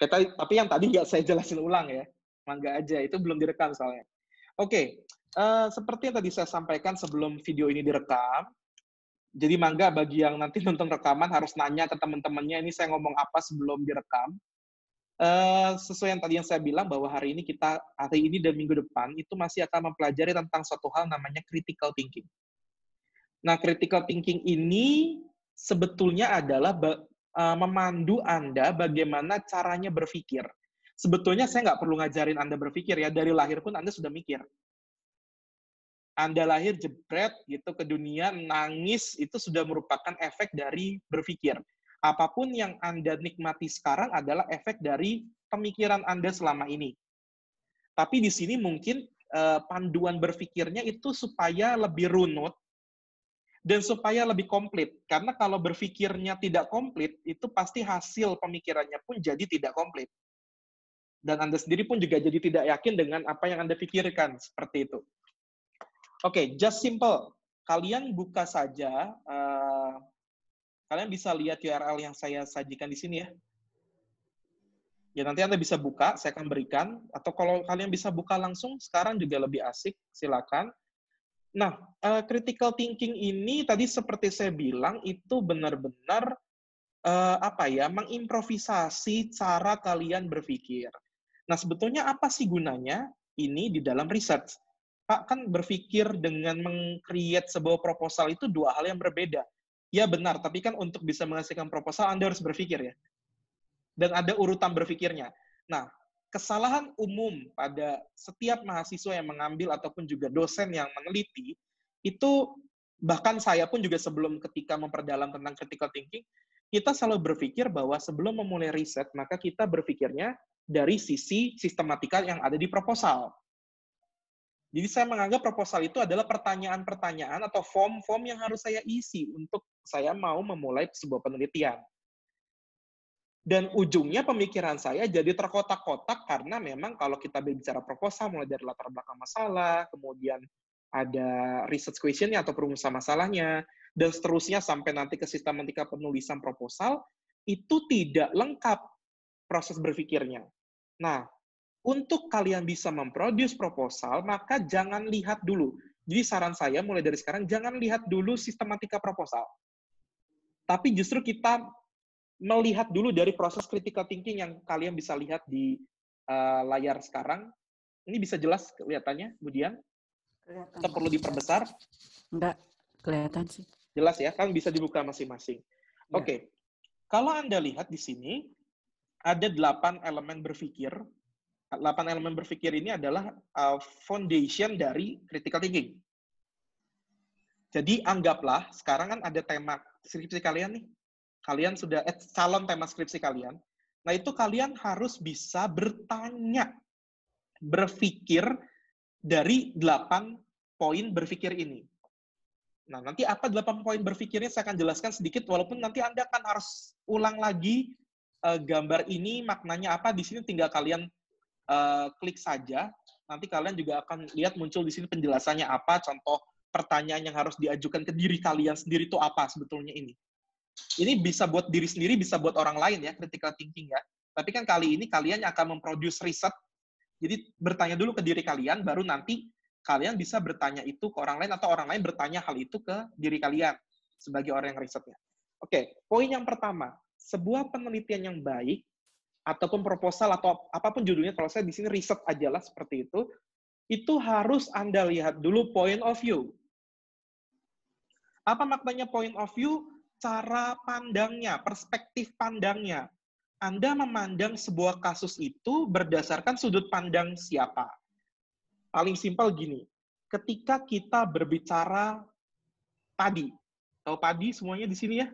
Tapi yang tadi nggak saya jelasin ulang ya. Mangga aja, itu belum direkam soalnya. Oke, seperti yang tadi saya sampaikan sebelum video ini direkam, jadi mangga bagi yang nanti nonton rekaman harus nanya ke teman-temannya, ini saya ngomong apa sebelum direkam. Sesuai yang tadi yang saya bilang bahwa hari ini dan minggu depan itu masih akan mempelajari tentang suatu hal namanya critical thinking. Nah, critical thinking ini sebetulnya adalah memandu Anda bagaimana caranya berpikir. Sebetulnya saya nggak perlu ngajarin Anda berpikir ya, dari lahir pun Anda sudah mikir. Anda lahir jebret gitu ke dunia, nangis, itu sudah merupakan efek dari berpikir. Apapun yang Anda nikmati sekarang adalah efek dari pemikiran Anda selama ini. Tapi di sini mungkin panduan berpikirnya itu supaya lebih runut, dan supaya lebih komplit. Karena kalau berpikirnya tidak komplit, itu pasti hasil pemikirannya pun jadi tidak komplit. Dan Anda sendiri pun juga jadi tidak yakin dengan apa yang Anda pikirkan, seperti itu. Oke, just simple. Kalian buka saja, kalian bisa lihat URL yang saya sajikan di sini ya. Ya, nanti Anda bisa buka, saya akan berikan. Atau kalau kalian bisa buka langsung, sekarang juga lebih asik, silakan. Nah, critical thinking ini tadi seperti saya bilang itu benar-benar mengimprovisasi cara kalian berpikir. Nah, sebetulnya apa sih gunanya ini di dalam riset? Pak, kan berpikir dengan meng-create sebuah proposal itu dua hal yang berbeda. Ya benar, tapi kan untuk bisa menghasilkan proposal Anda harus berpikir ya. Dan ada urutan berpikirnya. Nah, kesalahan umum pada setiap mahasiswa yang mengambil ataupun juga dosen yang meneliti, itu bahkan saya pun juga sebelum ketika memperdalam tentang critical thinking, kita selalu berpikir bahwa sebelum memulai riset, maka kita berpikirnya dari sisi sistematika yang ada di proposal. Jadi saya menganggap proposal itu adalah pertanyaan-pertanyaan atau form-form yang harus saya isi untuk saya mau memulai sebuah penelitian. Dan ujungnya pemikiran saya jadi terkotak-kotak karena memang kalau kita berbicara proposal mulai dari latar belakang masalah, kemudian ada research question-nya atau perumusan masalahnya, dan seterusnya sampai nanti ke sistematika penulisan proposal, itu tidak lengkap proses berpikirnya. Nah, untuk kalian bisa memproduce proposal, maka jangan lihat dulu. Jadi saran saya mulai dari sekarang, jangan lihat dulu sistematika proposal. Tapi justru kita melihat dulu dari proses critical thinking yang kalian bisa lihat di layar sekarang. Ini bisa jelas kelihatannya, Budian? Kelihatan. Atau perlu diperbesar? Enggak, kelihatan sih. Jelas ya, kan bisa dibuka masing-masing. Ya. Oke. Kalau Anda lihat di sini, ada 8 elemen berpikir. 8 elemen berpikir ini adalah foundation dari critical thinking. Jadi anggaplah, sekarang kan ada tema skripsi kalian nih. Kalian sudah calon tema skripsi kalian. Nah, itu kalian harus bisa bertanya, berpikir dari 8 poin berpikir ini. Nah, nanti apa 8 poin berpikirnya saya akan jelaskan sedikit, walaupun nanti Anda akan harus ulang lagi gambar ini maknanya apa, di sini tinggal kalian klik saja. Nanti kalian juga akan lihat muncul di sini penjelasannya apa, contoh pertanyaan yang harus diajukan ke diri kalian sendiri itu apa sebetulnya ini. Ini bisa buat diri sendiri, bisa buat orang lain ya, critical thinking ya. Tapi kan kali ini kalian yang akan memproduce riset, jadi bertanya dulu ke diri kalian, baru nanti kalian bisa bertanya itu ke orang lain, atau orang lain bertanya hal itu ke diri kalian, sebagai orang yang risetnya. Oke, poin yang pertama, sebuah penelitian yang baik, ataupun proposal, atau apapun judulnya, kalau saya di sini riset aja lah, seperti itu harus Anda lihat dulu point of view. Apa maknanya point of view? Cara pandangnya, perspektif pandangnya. Anda memandang sebuah kasus itu berdasarkan sudut pandang siapa? Paling simpel gini, ketika kita berbicara padi, tahu padi semuanya di sini ya?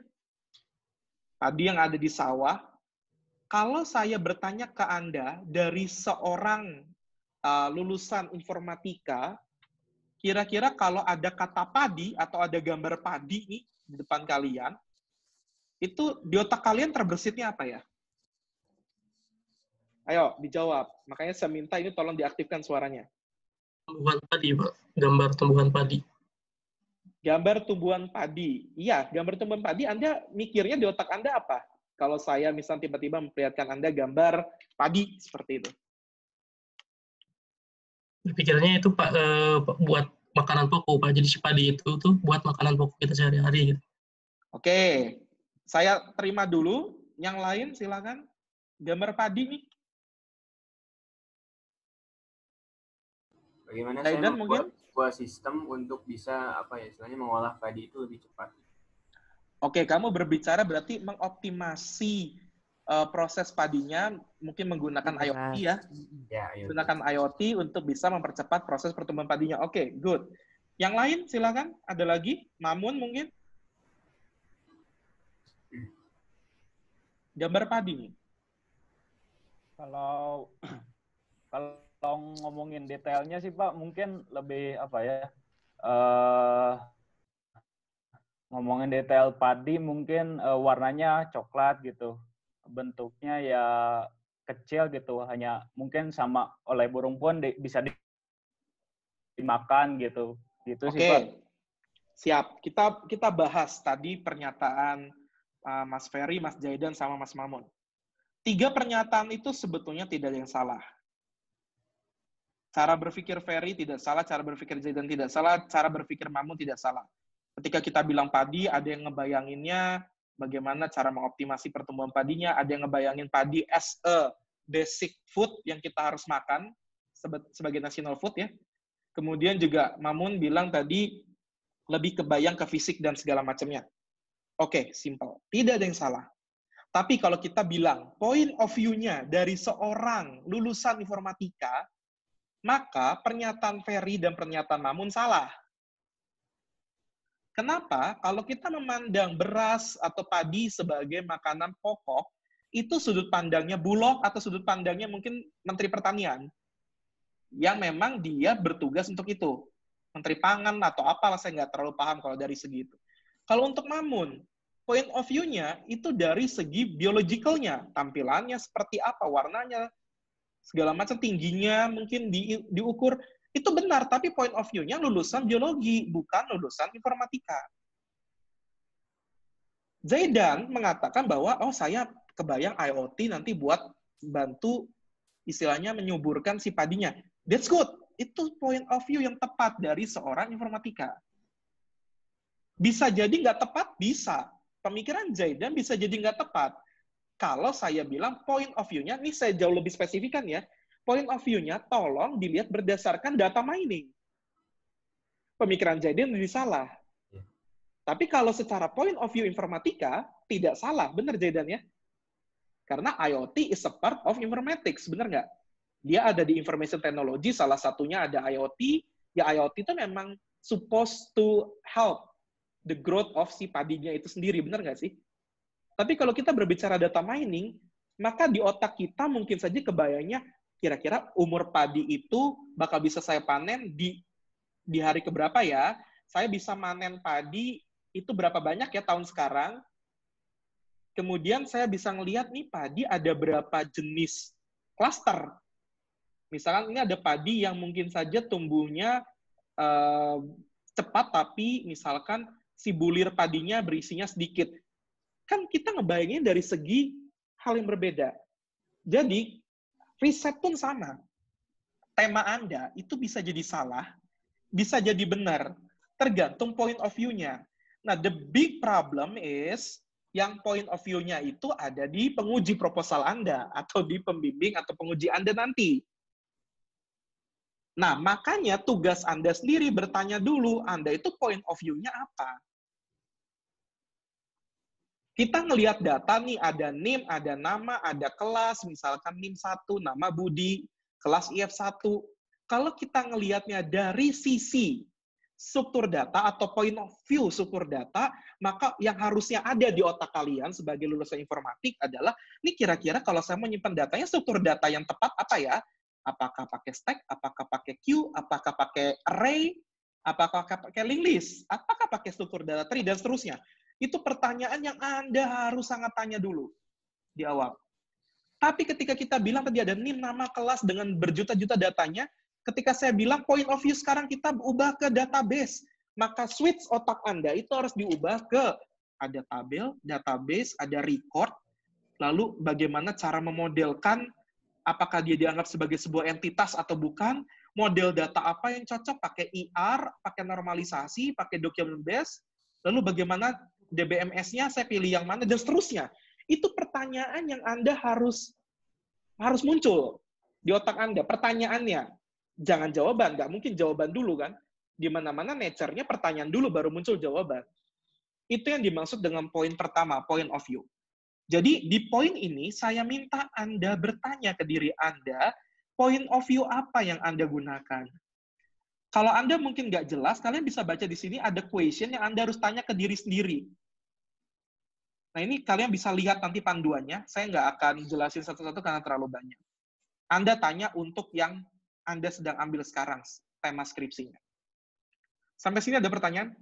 Padi yang ada di sawah. Kalau saya bertanya ke Anda dari seorang lulusan informatika, kira-kira kalau ada kata padi atau ada gambar padi nih di depan kalian, itu di otak kalian terbesitnya apa ya? Ayo, dijawab. Makanya saya minta ini tolong diaktifkan suaranya. Tumbuhan padi, Pak. Gambar tumbuhan padi. Gambar tumbuhan padi. Iya, gambar tumbuhan padi, Anda mikirnya di otak Anda apa? kalau saya misalnya tiba-tiba memperlihatkan Anda gambar padi seperti itu? Pikirannya itu Pak buat makanan pokok Pak. Jadi si padi itu tuh buat makanan pokok kita sehari-hari gitu. Oke, saya terima dulu. Yang lain silakan. Gambar padi nih. Bagaimana Zaidan saya mungkin? membuat sebuah sistem untuk bisa istilahnya mengolah padi itu lebih cepat. Oke, kamu berbicara berarti mengoptimasi proses padinya mungkin menggunakan IoT ya. Ya, IoT. Gunakan IoT untuk bisa mempercepat proses pertumbuhan padinya. Oke, good. Yang lain silakan. Ada lagi? Mamun mungkin? Gambar padi nih. Kalau ngomongin detailnya sih Pak, mungkin lebih ngomongin detail padi mungkin warnanya coklat gitu, bentuknya ya kecil gitu, hanya mungkin sama oleh burung pun bisa dimakan gitu sih Pak. Siap. Kita bahas tadi pernyataan Mas Ferry, Mas Zaidan, sama Mas Mamun. 3 pernyataan itu sebetulnya tidak ada yang salah. Cara berpikir Ferry tidak salah, cara berpikir Zaidan tidak salah, cara berpikir Mamun tidak salah. Ketika kita bilang padi, ada yang ngebayanginnya bagaimana cara mengoptimasi pertumbuhan padinya, ada yang ngebayangin padi as a basic food yang kita harus makan sebagai national food ya. Kemudian juga Mamun bilang tadi lebih kebayang ke fisik dan segala macamnya. Oke, simple. Tidak ada yang salah. Tapi kalau kita bilang point of view-nya dari seorang lulusan informatika, maka pernyataan Ferry dan pernyataan Mamun salah. Kenapa? Kalau kita memandang beras atau padi sebagai makanan pokok, itu sudut pandangnya Bulog atau sudut pandangnya mungkin Menteri Pertanian, yang memang dia bertugas untuk itu. Menteri Pangan atau apalah, saya nggak terlalu paham kalau dari segi itu. Kalau untuk Mamun, point of view-nya itu dari segi biological-nya, tampilannya seperti apa, warnanya, segala macam, tingginya mungkin diukur. Itu benar, tapi point of view-nya lulusan biologi, bukan lulusan informatika. Zaidan mengatakan bahwa, saya kebayang IoT nanti buat bantu istilahnya menyuburkan si padinya. That's good. Itu point of view yang tepat dari seorang informatika. Bisa jadi nggak tepat? Bisa. Pemikiran Zaidan bisa jadi nggak tepat. Kalau saya bilang point of view-nya, ini saya jauh lebih spesifikan ya, point of view-nya tolong dilihat berdasarkan data mining. Pemikiran Zaidan jadi salah. Tapi kalau secara point of view informatika, tidak salah. Benar Zaidan ya? Karena IoT is a part of informatics. Benar nggak? Dia ada di information technology, salah satunya ada IoT. Ya IoT itu memang supposed to help the growth of si padinya itu sendiri. Benar nggak sih? Tapi kalau kita berbicara data mining, maka di otak kita mungkin saja kebayangnya kira-kira umur padi itu bakal bisa saya panen di hari keberapa ya? Saya bisa manen padi itu berapa banyak ya tahun sekarang? Kemudian saya bisa ngelihat nih padi ada berapa jenis klaster. Misalkan ini ada padi yang mungkin saja tumbuhnya cepat, tapi misalkan si bulir padinya berisinya sedikit. Kan kita ngebayangin dari segi hal yang berbeda. Jadi, riset pun sama. Tema Anda itu bisa jadi salah, bisa jadi benar, tergantung point of view-nya. Nah, the big problem is, yang point of view-nya itu ada di penguji proposal Anda, atau di pembimbing atau penguji Anda nanti. Nah, makanya tugas Anda sendiri bertanya dulu, Anda itu point of view-nya apa? Kita ngelihat data nih, ada NIM, ada nama, ada kelas, misalkan NIM 1, nama Budi, kelas IF1. Kalau kita ngelihatnya dari sisi struktur data atau point of view struktur data, maka yang harusnya ada di otak kalian sebagai lulusan informatik adalah, ini kira-kira kalau saya mau nyimpan datanya, struktur data yang tepat apa ya? Apakah pakai stack, apakah pakai queue, apakah pakai array, apakah pakai linked list, apakah pakai struktur data tree, dan seterusnya. Itu pertanyaan yang Anda harus sangat tanya dulu di awal. Tapi ketika kita bilang tadi ada NIM, nama, kelas dengan berjuta-juta datanya, ketika saya bilang point of view sekarang kita ubah ke database, maka switch otak Anda itu harus diubah ke ada tabel, database, ada record, lalu bagaimana cara memodelkan, apakah dia dianggap sebagai sebuah entitas atau bukan, model data apa yang cocok, pakai IR, pakai normalisasi, pakai document base, lalu bagaimana DBMS-nya, saya pilih yang mana, dan seterusnya. Itu pertanyaan yang Anda harus muncul di otak Anda. Pertanyaannya, jangan jawaban, nggak mungkin jawaban dulu kan. Di mana-mana nature-nya pertanyaan dulu baru muncul jawaban. Itu yang dimaksud dengan poin pertama, point of view. Jadi di poin ini saya minta Anda bertanya ke diri Anda, point of view apa yang Anda gunakan. Kalau Anda mungkin nggak jelas, kalian bisa baca di sini ada question yang Anda harus tanya ke diri sendiri. Nah ini kalian bisa lihat nanti panduannya, saya nggak akan jelasin satu-satu karena terlalu banyak. Anda tanya untuk yang Anda sedang ambil sekarang, tema skripsinya. Sampai sini ada pertanyaan?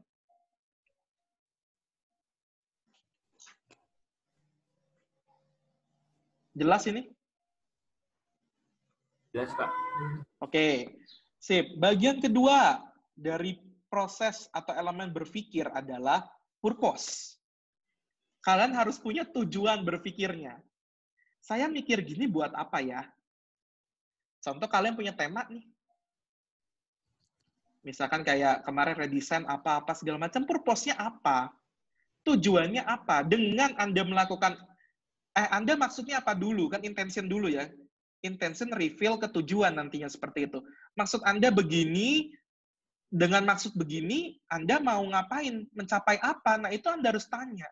Jelas ini? Jelas, Pak. Oke, sip. Bagian kedua dari proses atau elemen berpikir adalah purpose. Kalian harus punya tujuan berpikirnya. Saya mikir gini buat apa ya? Contoh kalian punya tema nih. Misalkan kayak kemarin redesign apa-apa segala macam, purpose-nya apa? Tujuannya apa? Dengan Anda melakukan Anda maksudnya apa dulu? Kan intention dulu ya. Intention reveal ke tujuan nantinya seperti itu. Maksud Anda begini, dengan maksud begini, Anda mau ngapain? Mencapai apa? Nah, itu Anda harus tanya.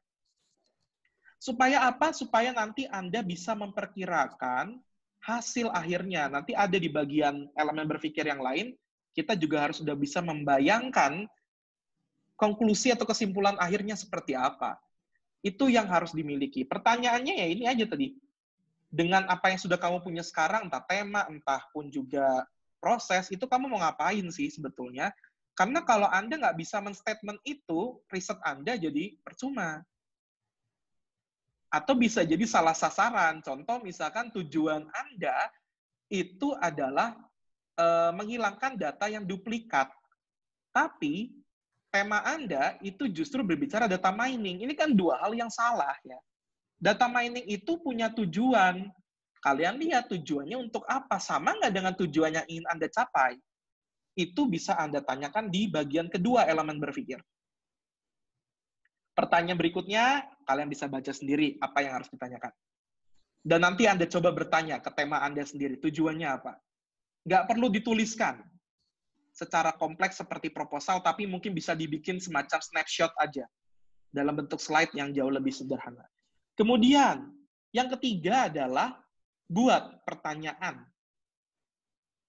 Supaya apa? Supaya nanti Anda bisa memperkirakan hasil akhirnya. Nanti ada di bagian elemen berpikir yang lain, kita juga harus sudah bisa membayangkan konklusi atau kesimpulan akhirnya seperti apa. Itu yang harus dimiliki. Pertanyaannya ya ini aja tadi. Dengan apa yang sudah kamu punya sekarang, entah tema, entah pun juga proses, itu kamu mau ngapain sih sebetulnya? Karena kalau Anda nggak bisa men-statement itu, riset Anda jadi percuma. Atau bisa jadi salah sasaran. Contoh misalkan tujuan Anda itu adalah menghilangkan data yang duplikat. Tapi tema Anda itu justru berbicara data mining. Ini kan dua hal yang salah ya. Data mining itu punya tujuan. Kalian lihat tujuannya untuk apa? Sama nggak dengan tujuan yang ingin Anda capai? Itu bisa Anda tanyakan di bagian kedua elemen berpikir. Pertanyaan berikutnya, kalian bisa baca sendiri apa yang harus ditanyakan. Dan nanti Anda coba bertanya ke tema Anda sendiri, tujuannya apa? Nggak perlu dituliskan secara kompleks seperti proposal, tapi mungkin bisa dibikin semacam snapshot aja dalam bentuk slide yang jauh lebih sederhana. Kemudian, yang ketiga adalah buat pertanyaan.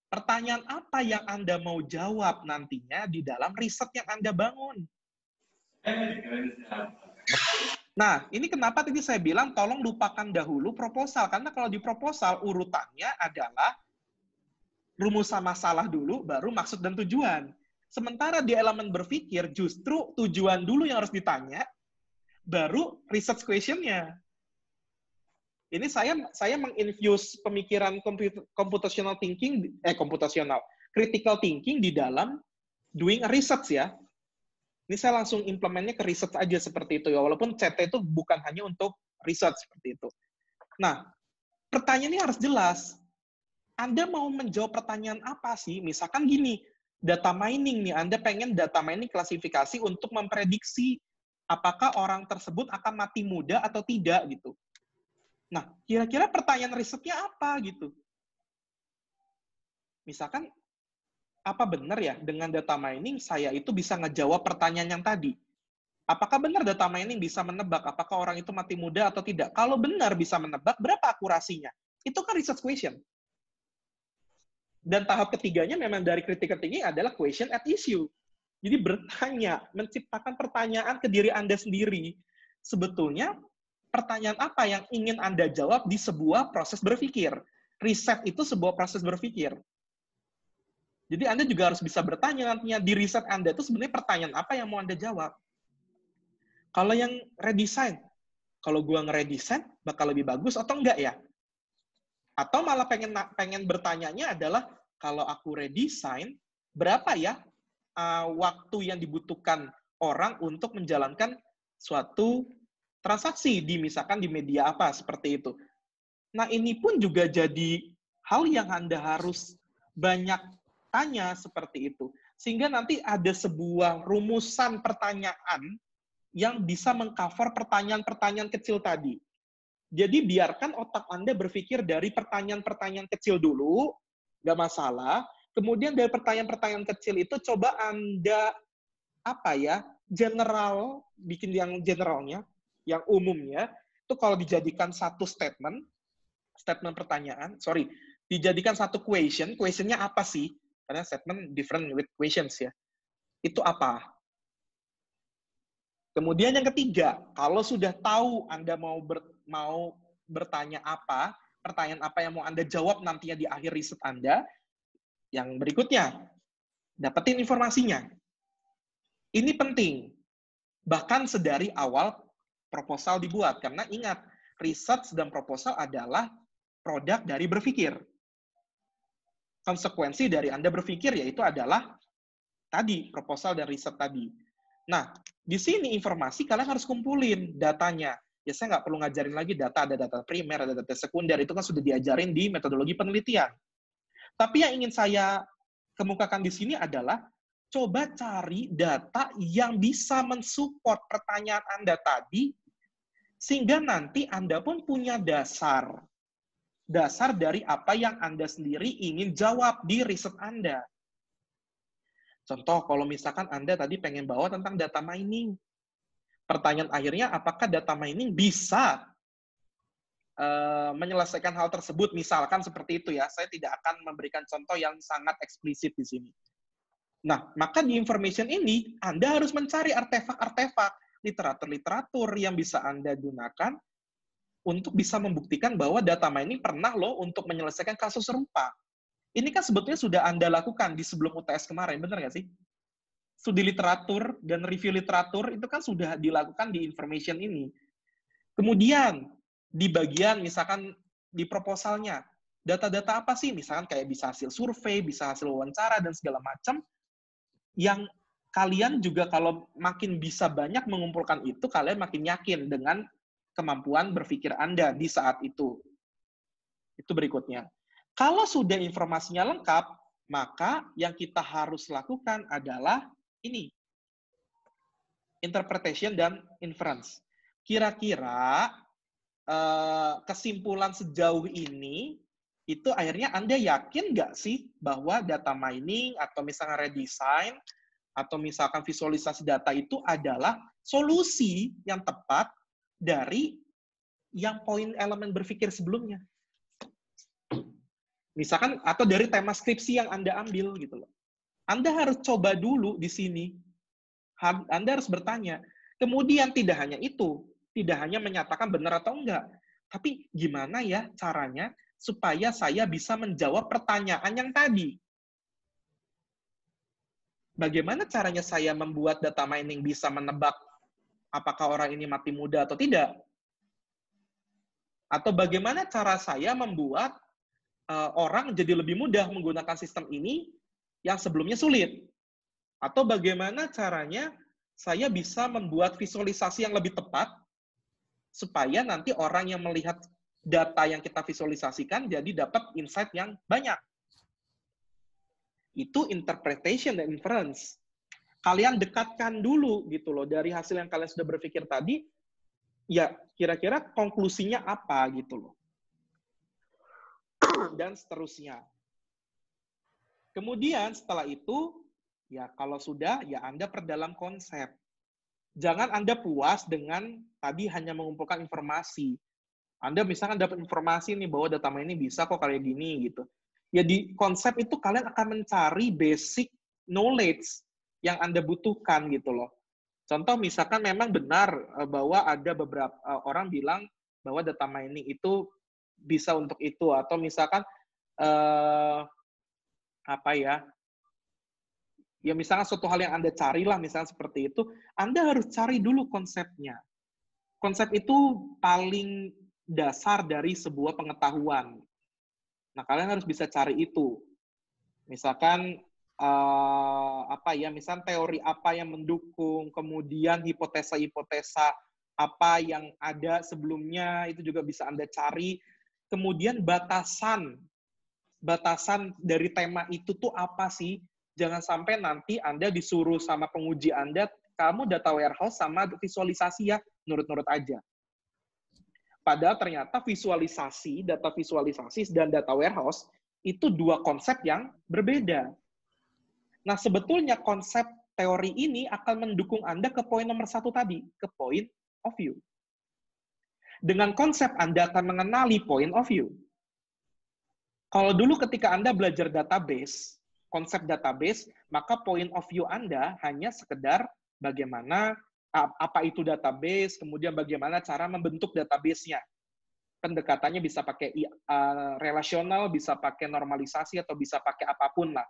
Pertanyaan apa yang Anda mau jawab nantinya di dalam riset yang Anda bangun? Nah, ini kenapa tadi saya bilang tolong lupakan dahulu proposal, karena kalau di proposal urutannya adalah rumusan masalah dulu, baru maksud dan tujuan. Sementara di elemen berpikir, justru tujuan dulu yang harus ditanya, baru research question-nya. Ini saya menginfuse pemikiran computational thinking, critical thinking di dalam doing a research ya. Ini saya langsung implementnya ke research aja seperti itu ya, walaupun CT itu bukan hanya untuk research seperti itu. Nah, pertanyaannya harus jelas. Anda mau menjawab pertanyaan apa sih? Misalkan gini, data mining nih, Anda pengen data mining klasifikasi untuk memprediksi apakah orang tersebut akan mati muda atau tidak gitu. Nah, kira-kira pertanyaan risetnya apa gitu? Misalkan, apa benar ya dengan data mining saya itu bisa ngejawab pertanyaan yang tadi? Apakah benar data mining bisa menebak apakah orang itu mati muda atau tidak? Kalau benar bisa menebak, berapa akurasinya? Itu kan research question. Dan tahap ketiganya memang dari critical thinking adalah question at issue. Jadi bertanya, menciptakan pertanyaan ke diri Anda sendiri. Sebetulnya, pertanyaan apa yang ingin Anda jawab di sebuah proses berpikir? Riset itu sebuah proses berpikir. Jadi Anda juga harus bisa bertanya nantinya di riset Anda itu sebenarnya pertanyaan apa yang mau Anda jawab. Kalau yang redesign, kalau gua ngeredesign bakal lebih bagus atau enggak ya? Atau malah pengen bertanyanya adalah, kalau aku redesign, berapa ya waktu yang dibutuhkan orang untuk menjalankan suatu transaksi misalkan di media apa seperti itu. Nah, ini pun juga jadi hal yang Anda harus banyak tanya seperti itu. Sehingga nanti ada sebuah rumusan pertanyaan yang bisa mengcover pertanyaan-pertanyaan kecil tadi. Jadi biarkan otak Anda berpikir dari pertanyaan-pertanyaan kecil dulu, nggak masalah. Kemudian dari pertanyaan-pertanyaan kecil itu coba Anda bikin yang generalnya, yang umumnya, itu kalau dijadikan satu statement pertanyaan, dijadikan satu questionnya apa sih? Karena statement different with questions ya. Itu apa? Kemudian yang ketiga, kalau sudah tahu Anda mau bertanya apa, pertanyaan apa yang mau Anda jawab nantinya di akhir riset Anda, yang berikutnya, dapetin informasinya. Ini penting. Bahkan sedari awal proposal dibuat. Karena ingat, riset dan proposal adalah produk dari berpikir. Konsekuensi dari Anda berpikir yaitu adalah tadi, proposal dan riset tadi. Nah, di sini informasi kalian harus kumpulin datanya. Ya, saya nggak perlu ngajarin lagi data, ada data primer, ada data sekunder, itu kan sudah diajarin di metodologi penelitian. Tapi yang ingin saya kemukakan di sini adalah, coba cari data yang bisa mensupport pertanyaan Anda tadi, sehingga nanti Anda pun punya dasar dari apa yang Anda sendiri ingin jawab di riset Anda. Contoh, kalau misalkan Anda tadi pengen bawa tentang data mining. Pertanyaan akhirnya, apakah data mining bisa menyelesaikan hal tersebut? Misalkan seperti itu ya. Saya tidak akan memberikan contoh yang sangat eksplisit di sini. Nah, maka di information ini, Anda harus mencari artefak-artefak, literatur-literatur yang bisa Anda gunakan untuk bisa membuktikan bahwa data mining pernah loh untuk menyelesaikan kasus serupa. Ini kan sebetulnya sudah Anda lakukan di sebelum UTS kemarin, benar nggak sih? Studi literatur dan review literatur itu kan sudah dilakukan di information ini. Kemudian, di bagian misalkan di proposalnya, data-data apa sih? Misalkan kayak bisa hasil survei, bisa hasil wawancara, dan segala macam, yang kalian juga kalau makin bisa banyak mengumpulkan itu, kalian makin yakin dengan kemampuan berpikir Anda di saat itu. Itu berikutnya. Kalau sudah informasinya lengkap, maka yang kita harus lakukan adalah ini, interpretation dan inference. Kira-kira kesimpulan sejauh ini, itu akhirnya Anda yakin nggak sih bahwa data mining atau misalnya redesign atau misalkan visualisasi data itu adalah solusi yang tepat dari yang poin elemen berpikir sebelumnya. Misalkan, atau dari tema skripsi yang Anda ambil, gitu loh. Anda harus coba dulu di sini. Anda harus bertanya. Kemudian tidak hanya itu, tidak hanya menyatakan benar atau enggak, tapi gimana ya caranya supaya saya bisa menjawab pertanyaan yang tadi. Bagaimana caranya saya membuat data mining bisa menebak apakah orang ini mati muda atau tidak? Atau bagaimana cara saya membuat orang jadi lebih mudah menggunakan sistem ini yang sebelumnya sulit? Atau bagaimana caranya saya bisa membuat visualisasi yang lebih tepat supaya nanti orang yang melihat data yang kita visualisasikan jadi dapat insight yang banyak? Itu interpretation dan inference. Kalian dekatkan dulu gitu loh dari hasil yang kalian sudah berpikir tadi, ya kira-kira konklusinya apa gitu loh. Dan seterusnya. Kemudian setelah itu, ya kalau sudah, ya Anda perdalam konsep. Jangan Anda puas dengan tadi hanya mengumpulkan informasi. Anda misalkan dapat informasi nih bahwa data mining bisa kok kayak gini gitu. Ya di konsep itu kalian akan mencari basic knowledge yang Anda butuhkan gitu loh. Contoh misalkan memang benar bahwa ada beberapa orang bilang bahwa data mining itu bisa untuk itu, atau misalkan ya misalkan suatu hal yang Anda carilah, misalnya seperti itu, Anda harus cari dulu konsepnya. Konsep itu paling dasar dari sebuah pengetahuan. Nah, kalian harus bisa cari itu. Misalkan misalkan teori apa yang mendukung, kemudian hipotesa-hipotesa apa yang ada sebelumnya, itu juga bisa Anda cari. Kemudian batasan dari tema itu tuh apa sih? Jangan sampai nanti Anda disuruh sama penguji Anda, kamu data warehouse sama visualisasi ya, nurut-nurut aja. Padahal ternyata data visualisasi dan data warehouse itu dua konsep yang berbeda. Nah, sebetulnya konsep teori ini akan mendukung Anda ke poin nomor 1 tadi, ke point of view. Dengan konsep Anda akan mengenali point of view. Kalau dulu ketika Anda belajar database, konsep database, maka point of view Anda hanya sekedar bagaimana, apa itu database, kemudian bagaimana cara membentuk database-nya. Pendekatannya bisa pakai relasional, bisa pakai normalisasi, atau bisa pakai apapun lah.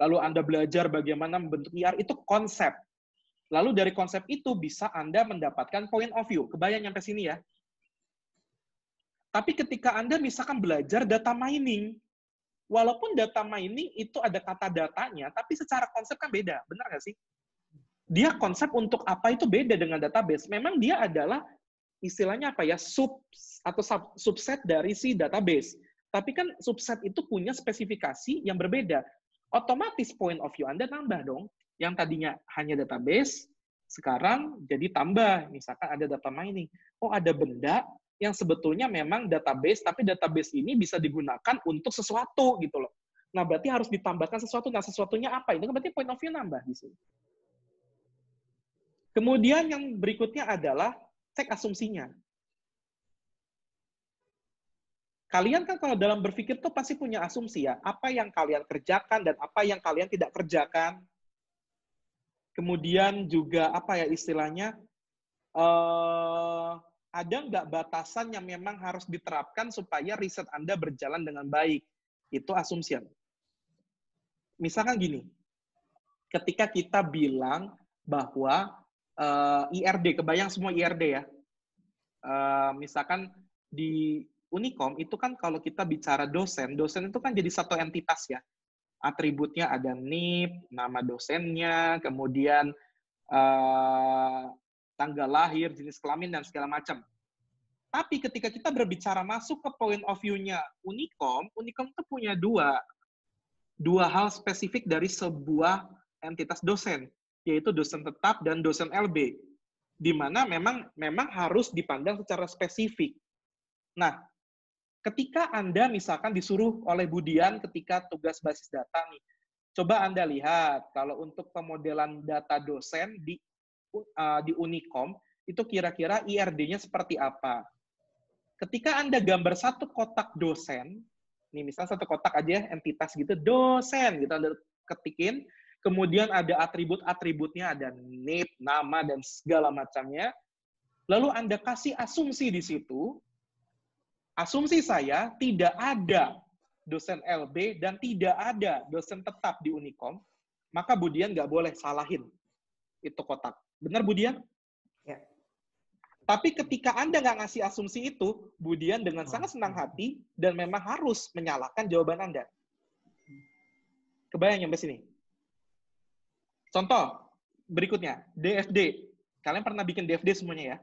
Lalu Anda belajar bagaimana membentuk IR, itu konsep. Lalu dari konsep itu bisa Anda mendapatkan point of view. Kebayang nyampe sini ya? Tapi ketika Anda misalkan belajar data mining, walaupun data mining itu ada kata datanya, tapi secara konsep kan beda, benar nggak sih? Dia konsep untuk apa itu beda dengan database. Memang dia adalah istilahnya apa ya, subset dari si database. Tapi kan subset itu punya spesifikasi yang berbeda. Otomatis point of view Anda nambah dong. Yang tadinya hanya database, sekarang jadi tambah. Misalkan ada data mining. Oh, ada benda yang sebetulnya memang database, tapi database ini bisa digunakan untuk sesuatu gitu loh. Nah, berarti harus ditambahkan sesuatu. Nah, sesuatunya apa? Itu berarti point of view nambah di sini. Kemudian yang berikutnya adalah cek asumsinya. Kalian kan kalau dalam berpikir tuh pasti punya asumsi ya, apa yang kalian kerjakan dan apa yang kalian tidak kerjakan. Kemudian juga apa ya istilahnya, ada nggak batasan yang memang harus diterapkan supaya riset Anda berjalan dengan baik? Itu assumption. Misalkan gini, ketika kita bilang bahwa IRD, kebayang semua IRD ya. Misalkan di Unicom itu kan kalau kita bicara dosen itu kan jadi satu entitas ya. Atributnya ada NIP, nama dosennya, kemudian tanggal lahir, jenis kelamin, dan segala macam. Tapi ketika kita berbicara masuk ke point of view-nya Unicom itu punya dua hal spesifik dari sebuah entitas dosen, yaitu dosen tetap dan dosen LB, di mana memang harus dipandang secara spesifik. Nah, ketika Anda misalkan disuruh oleh Budian ketika tugas basis data nih, coba Anda lihat kalau untuk pemodelan data dosen di Unicom, itu kira-kira IRD-nya seperti apa. Ketika Anda gambar satu kotak dosen, nih misalnya satu kotak aja entitas gitu, dosen gitu Anda ketikin, kemudian ada atribut-atributnya, ada NIP, nama, dan segala macamnya. Lalu Anda kasih asumsi di situ, asumsi saya tidak ada dosen LB dan tidak ada dosen tetap di Unicom, maka Budian nggak boleh salahin itu kotak. Benar, Budian? Ya. Tapi ketika Anda nggak ngasih asumsi itu, Budian dengan sangat senang hati dan memang harus menyalahkan jawaban Anda. Kebayang sampai sini? Contoh berikutnya, DFD. Kalian pernah bikin DFD semuanya ya?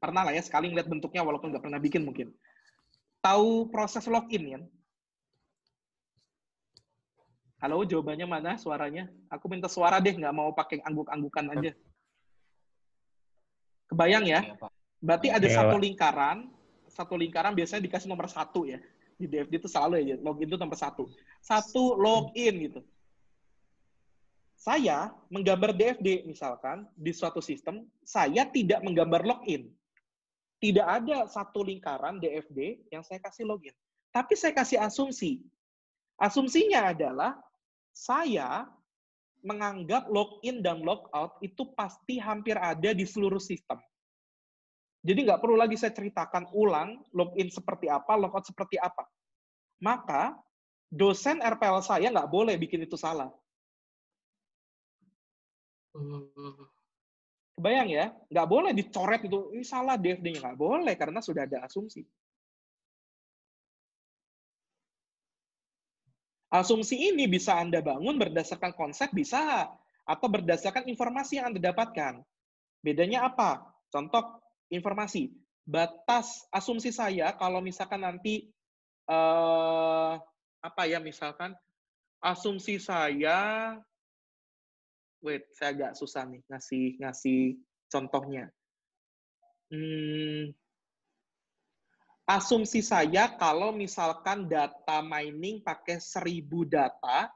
Pernah lah ya, sekali ngeliat bentuknya walaupun nggak pernah bikin mungkin. Tahu proses login kan? Halo, jawabannya mana suaranya? Aku minta suara deh, nggak mau pakai angguk-anggukan aja. Kebayang ya? Berarti ada satu lingkaran biasanya dikasih nomor 1 ya. Di DFD itu selalu ya, login itu nomor 1. 1 login gitu. Saya menggambar DFD misalkan di suatu sistem, saya tidak menggambar login. Tidak ada satu lingkaran DFD yang saya kasih login. Tapi saya kasih asumsi. Asumsinya adalah saya menganggap login dan logout itu pasti hampir ada di seluruh sistem. Jadi nggak perlu lagi saya ceritakan ulang login seperti apa, logout seperti apa. Maka dosen RPL saya nggak boleh bikin itu salah. Kebayang ya? Nggak boleh dicoret itu, ini salah DFD-nya. Nggak boleh, karena sudah ada asumsi. Asumsi ini bisa Anda bangun berdasarkan konsep, bisa. Atau berdasarkan informasi yang Anda dapatkan. Bedanya apa? Contoh informasi, batas asumsi saya kalau misalkan nanti misalkan asumsi saya, saya agak susah nih ngasih contohnya. Asumsi saya kalau misalkan data mining pakai 1000 data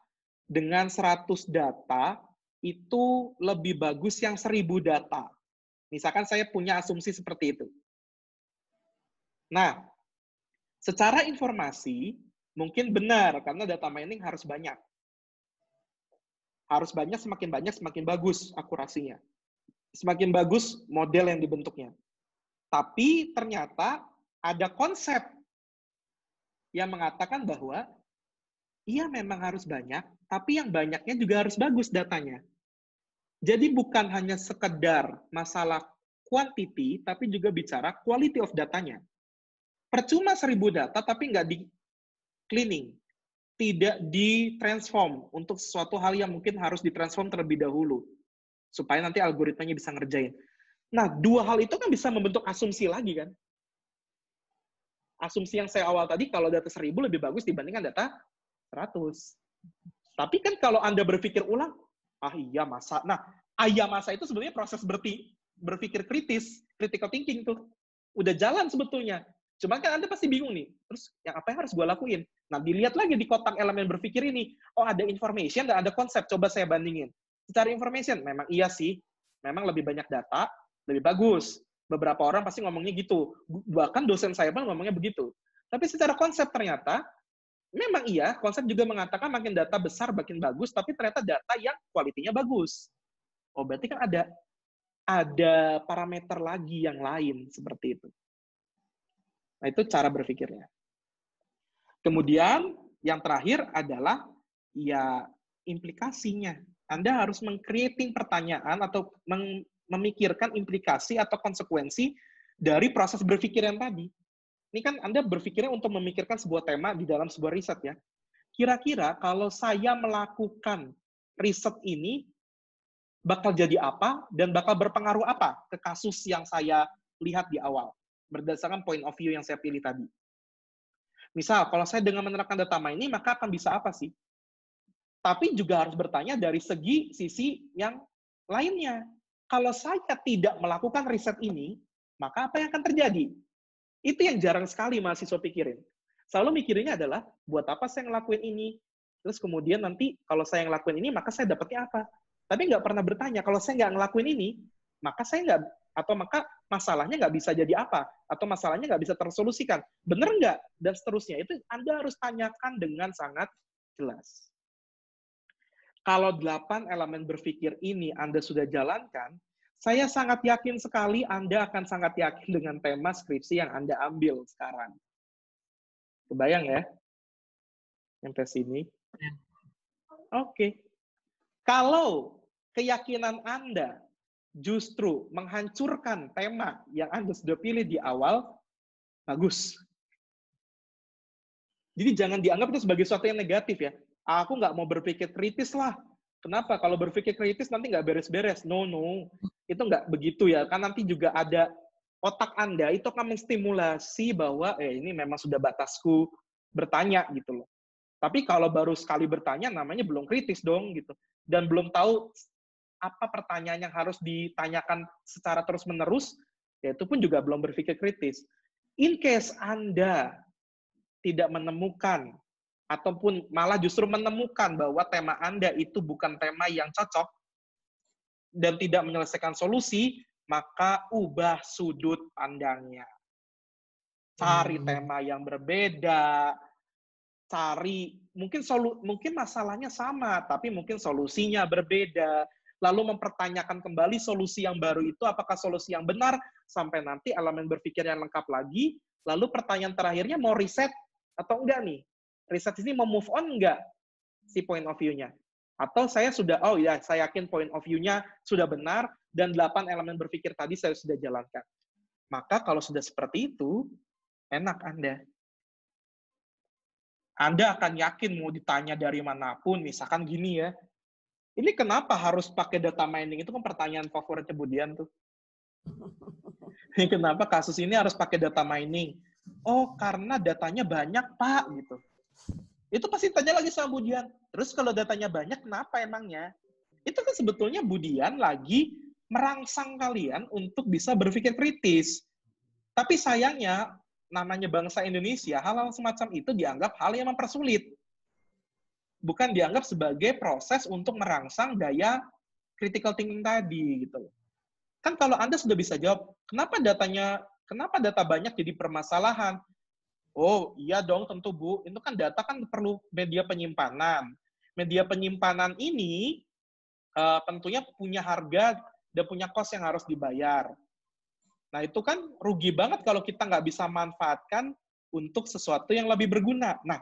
dengan 100 data itu lebih bagus yang 1000 data. Misalkan saya punya asumsi seperti itu. Nah, secara informasi mungkin benar karena data mining harus banyak. Harus banyak, semakin bagus akurasinya. Semakin bagus model yang dibentuknya. Tapi ternyata ada konsep yang mengatakan bahwa iya memang harus banyak, tapi yang banyaknya juga harus bagus datanya. Jadi bukan hanya sekedar masalah quantity, tapi juga bicara quality of datanya. Percuma 1000 data, tapi nggak di cleaning, tidak ditransform untuk sesuatu hal yang mungkin harus ditransform terlebih dahulu, supaya nanti algoritmanya bisa ngerjain. Nah, dua hal itu kan bisa membentuk asumsi lagi kan. Asumsi yang saya awal tadi, kalau data 1000 lebih bagus dibandingkan data 100. Tapi kan kalau Anda berpikir ulang, iya masa. Nah, masa itu sebenarnya proses berpikir kritis, critical thinking tuh. Udah jalan sebetulnya. Cuman kan Anda pasti bingung nih, terus yang apa yang harus gue lakuin? Nah, dilihat lagi di kotak elemen berpikir ini, ada information dan ada konsep, coba saya bandingin. Secara information, memang iya sih, memang lebih banyak data, lebih bagus. Beberapa orang pasti ngomongnya gitu. Bahkan dosen saya pun ngomongnya begitu. Tapi secara konsep ternyata, memang iya, konsep juga mengatakan makin data besar makin bagus, tapi ternyata data yang kualitinya bagus. Berarti kan ada parameter lagi yang lain seperti itu. Nah, itu cara berpikirnya. Kemudian, yang terakhir adalah ya implikasinya. Anda harus meng-creating pertanyaan atau memikirkan implikasi atau konsekuensi dari proses berpikir yang tadi. Ini kan Anda berpikirnya untuk memikirkan sebuah tema di dalam sebuah riset ya. Kira-kira kalau saya melakukan riset ini, bakal jadi apa dan bakal berpengaruh apa ke kasus yang saya lihat di awal, berdasarkan point of view yang saya pilih tadi. Misal, kalau saya dengan menerapkan data mining, maka akan bisa apa sih? Tapi juga harus bertanya dari sisi yang lainnya. Kalau saya tidak melakukan riset ini, maka apa yang akan terjadi? Itu yang jarang sekali mahasiswa pikirin. Selalu mikirinnya adalah, buat apa saya ngelakuin ini? Terus kemudian nanti, kalau saya ngelakuin ini, maka saya dapatnya apa? Tapi nggak pernah bertanya, kalau saya nggak ngelakuin ini, maka maka masalahnya nggak bisa jadi apa? Atau masalahnya nggak bisa tersolusikan. Bener nggak? Dan seterusnya. Itu Anda harus tanyakan dengan sangat jelas. Kalau 8 elemen berpikir ini Anda sudah jalankan, saya sangat yakin sekali Anda akan sangat yakin dengan tema skripsi yang Anda ambil sekarang. Kebayang ya? Sampai sini. Oke. Kalau keyakinan Anda justru menghancurkan tema yang Anda sudah pilih di awal, bagus. Jadi jangan dianggap itu sebagai sesuatu yang negatif ya. Aku nggak mau berpikir kritis lah. Kenapa? Kalau berpikir kritis nanti nggak beres-beres. No. Itu nggak begitu ya. Kan nanti juga ada otak Anda itu akan menstimulasi bahwa ini memang sudah batasku bertanya gitu loh. Tapi kalau baru sekali bertanya namanya belum kritis dong gitu. Dan belum tahu apa pertanyaan yang harus ditanyakan secara terus-menerus, ya itu pun juga belum berpikir kritis. In case Anda tidak menemukan ataupun malah justru menemukan bahwa tema Anda itu bukan tema yang cocok dan tidak menyelesaikan solusi, maka ubah sudut pandangnya. Cari tema yang berbeda, cari mungkin masalahnya sama, tapi mungkin solusinya berbeda. Lalu mempertanyakan kembali solusi yang baru itu apakah solusi yang benar, sampai nanti elemen berpikir yang lengkap lagi. Lalu pertanyaan terakhirnya mau riset atau enggak nih? Riset ini mau move on enggak si point of view-nya? Atau saya sudah, saya yakin point of view-nya sudah benar, dan 8 elemen berpikir tadi saya sudah jalankan. Maka kalau sudah seperti itu, enak Anda. Anda akan yakin mau ditanya dari manapun, misalkan gini ya, ini kenapa harus pakai data mining? Itu kan pertanyaan favoritnya Budian tuh. Kenapa kasus ini harus pakai data mining? Oh, karena datanya banyak, Pak, gitu. Itu pasti tanya lagi sama Budian. Terus kalau datanya banyak, kenapa emangnya? Itu kan sebetulnya Budian lagi merangsang kalian untuk bisa berpikir kritis. Tapi sayangnya, namanya bangsa Indonesia, hal-hal semacam itu dianggap hal yang mempersulit. Bukan dianggap sebagai proses untuk merangsang daya critical thinking tadi, gitu. Kan kalau Anda sudah bisa jawab, kenapa data banyak jadi permasalahan? Oh, iya dong, tentu Bu. Itu kan data kan perlu media penyimpanan. Media penyimpanan ini tentunya punya harga dan punya cost yang harus dibayar. Nah, itu kan rugi banget kalau kita nggak bisa manfaatkan untuk sesuatu yang lebih berguna. Nah,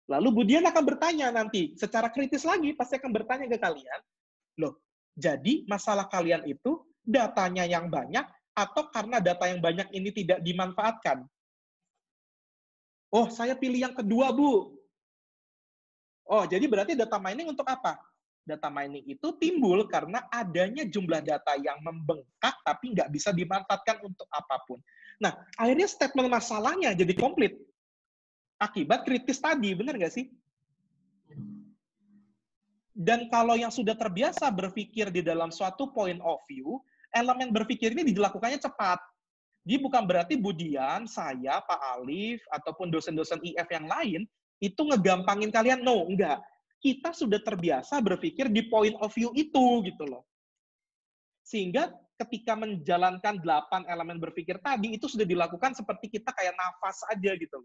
lalu Budian akan bertanya nanti, secara kritis lagi, pasti akan bertanya ke kalian, loh, jadi masalah kalian itu datanya yang banyak atau karena data yang banyak ini tidak dimanfaatkan? Oh, saya pilih yang kedua, Bu. Oh, jadi berarti data mining untuk apa? Data mining itu timbul karena adanya jumlah data yang membengkak tapi nggak bisa dimanfaatkan untuk apapun. Nah, akhirnya statement masalahnya jadi komplit. Akibat kritis tadi, benar nggak sih? Dan kalau yang sudah terbiasa berpikir di dalam suatu point of view, elemen berpikir ini dilakukannya cepat. Jadi bukan berarti Budian, saya, Pak Alif, ataupun dosen-dosen IF yang lain, itu ngegampangin kalian. No, enggak. Kita sudah terbiasa berpikir di point of view itu, gitu loh. Sehingga ketika menjalankan 8 elemen berpikir tadi, itu sudah dilakukan seperti kita kayak nafas aja, gitu.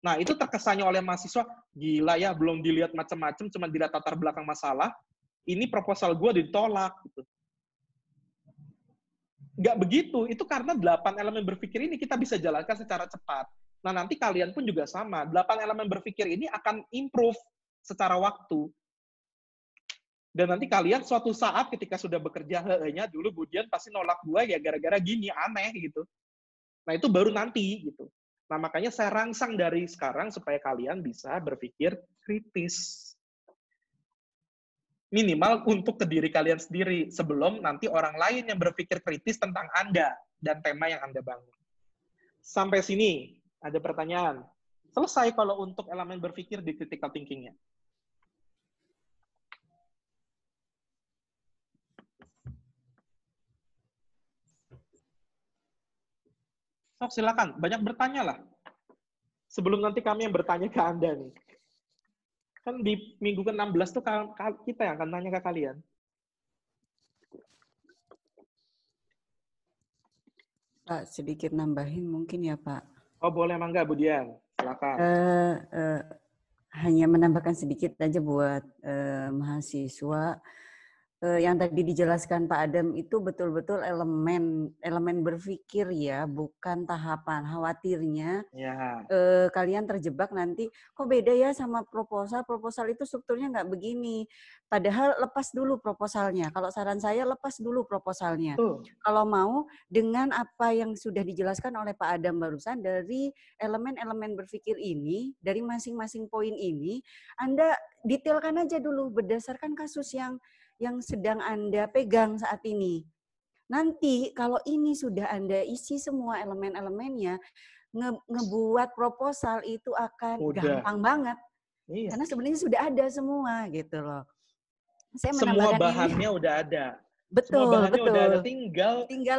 Nah, itu terkesannya oleh mahasiswa, gila ya, belum dilihat macam-macam, cuma dilihat latar belakang masalah, ini proposal gue ditolak, gitu. Nggak begitu, itu karena 8 elemen berpikir ini kita bisa jalankan secara cepat. Nah, nanti kalian pun juga sama. 8 elemen berpikir ini akan improve secara waktu. Dan nanti kalian suatu saat ketika sudah bekerja, dulu Budian pasti nolak gue ya gara-gara gini, aneh gitu. Nah, itu baru nanti gitu. Nah, makanya saya rangsang dari sekarang supaya kalian bisa berpikir kritis. Minimal untuk ke diri kalian sendiri, sebelum nanti orang lain yang berpikir kritis tentang Anda dan tema yang Anda bangun. Sampai sini, ada pertanyaan? Selesai kalau untuk elemen berpikir di critical thinking-nya. So, silakan, banyak bertanya lah. Sebelum nanti kami yang bertanya ke Anda nih. Kan di minggu ke-16 tuh kita yang akan nanya ke kalian. Pak, sedikit nambahin mungkin ya, Pak. Oh, boleh, Mangga, Budian. Silakan. Hanya menambahkan sedikit aja buat mahasiswa. Yang tadi dijelaskan Pak Adam itu betul-betul elemen berpikir ya, bukan tahapan. Khawatirnya Ya. kalian terjebak nanti, kok beda ya sama proposal itu strukturnya nggak begini. Padahal lepas dulu proposalnya. Kalau saran saya lepas dulu proposalnya. Kalau mau dengan apa yang sudah dijelaskan oleh Pak Adam barusan dari elemen-elemen berpikir ini, dari masing-masing poin ini, Anda detailkan aja dulu berdasarkan kasus yang sedang Anda pegang saat ini. Nanti kalau ini sudah Anda isi semua elemen-elemennya, ngebuat proposal itu akan gampang banget. Iya. Karena sebenarnya sudah ada semua gitu loh. Saya semua bahannya ini, udah ada. Betul, semua bahannya betul. Udah ada, tinggal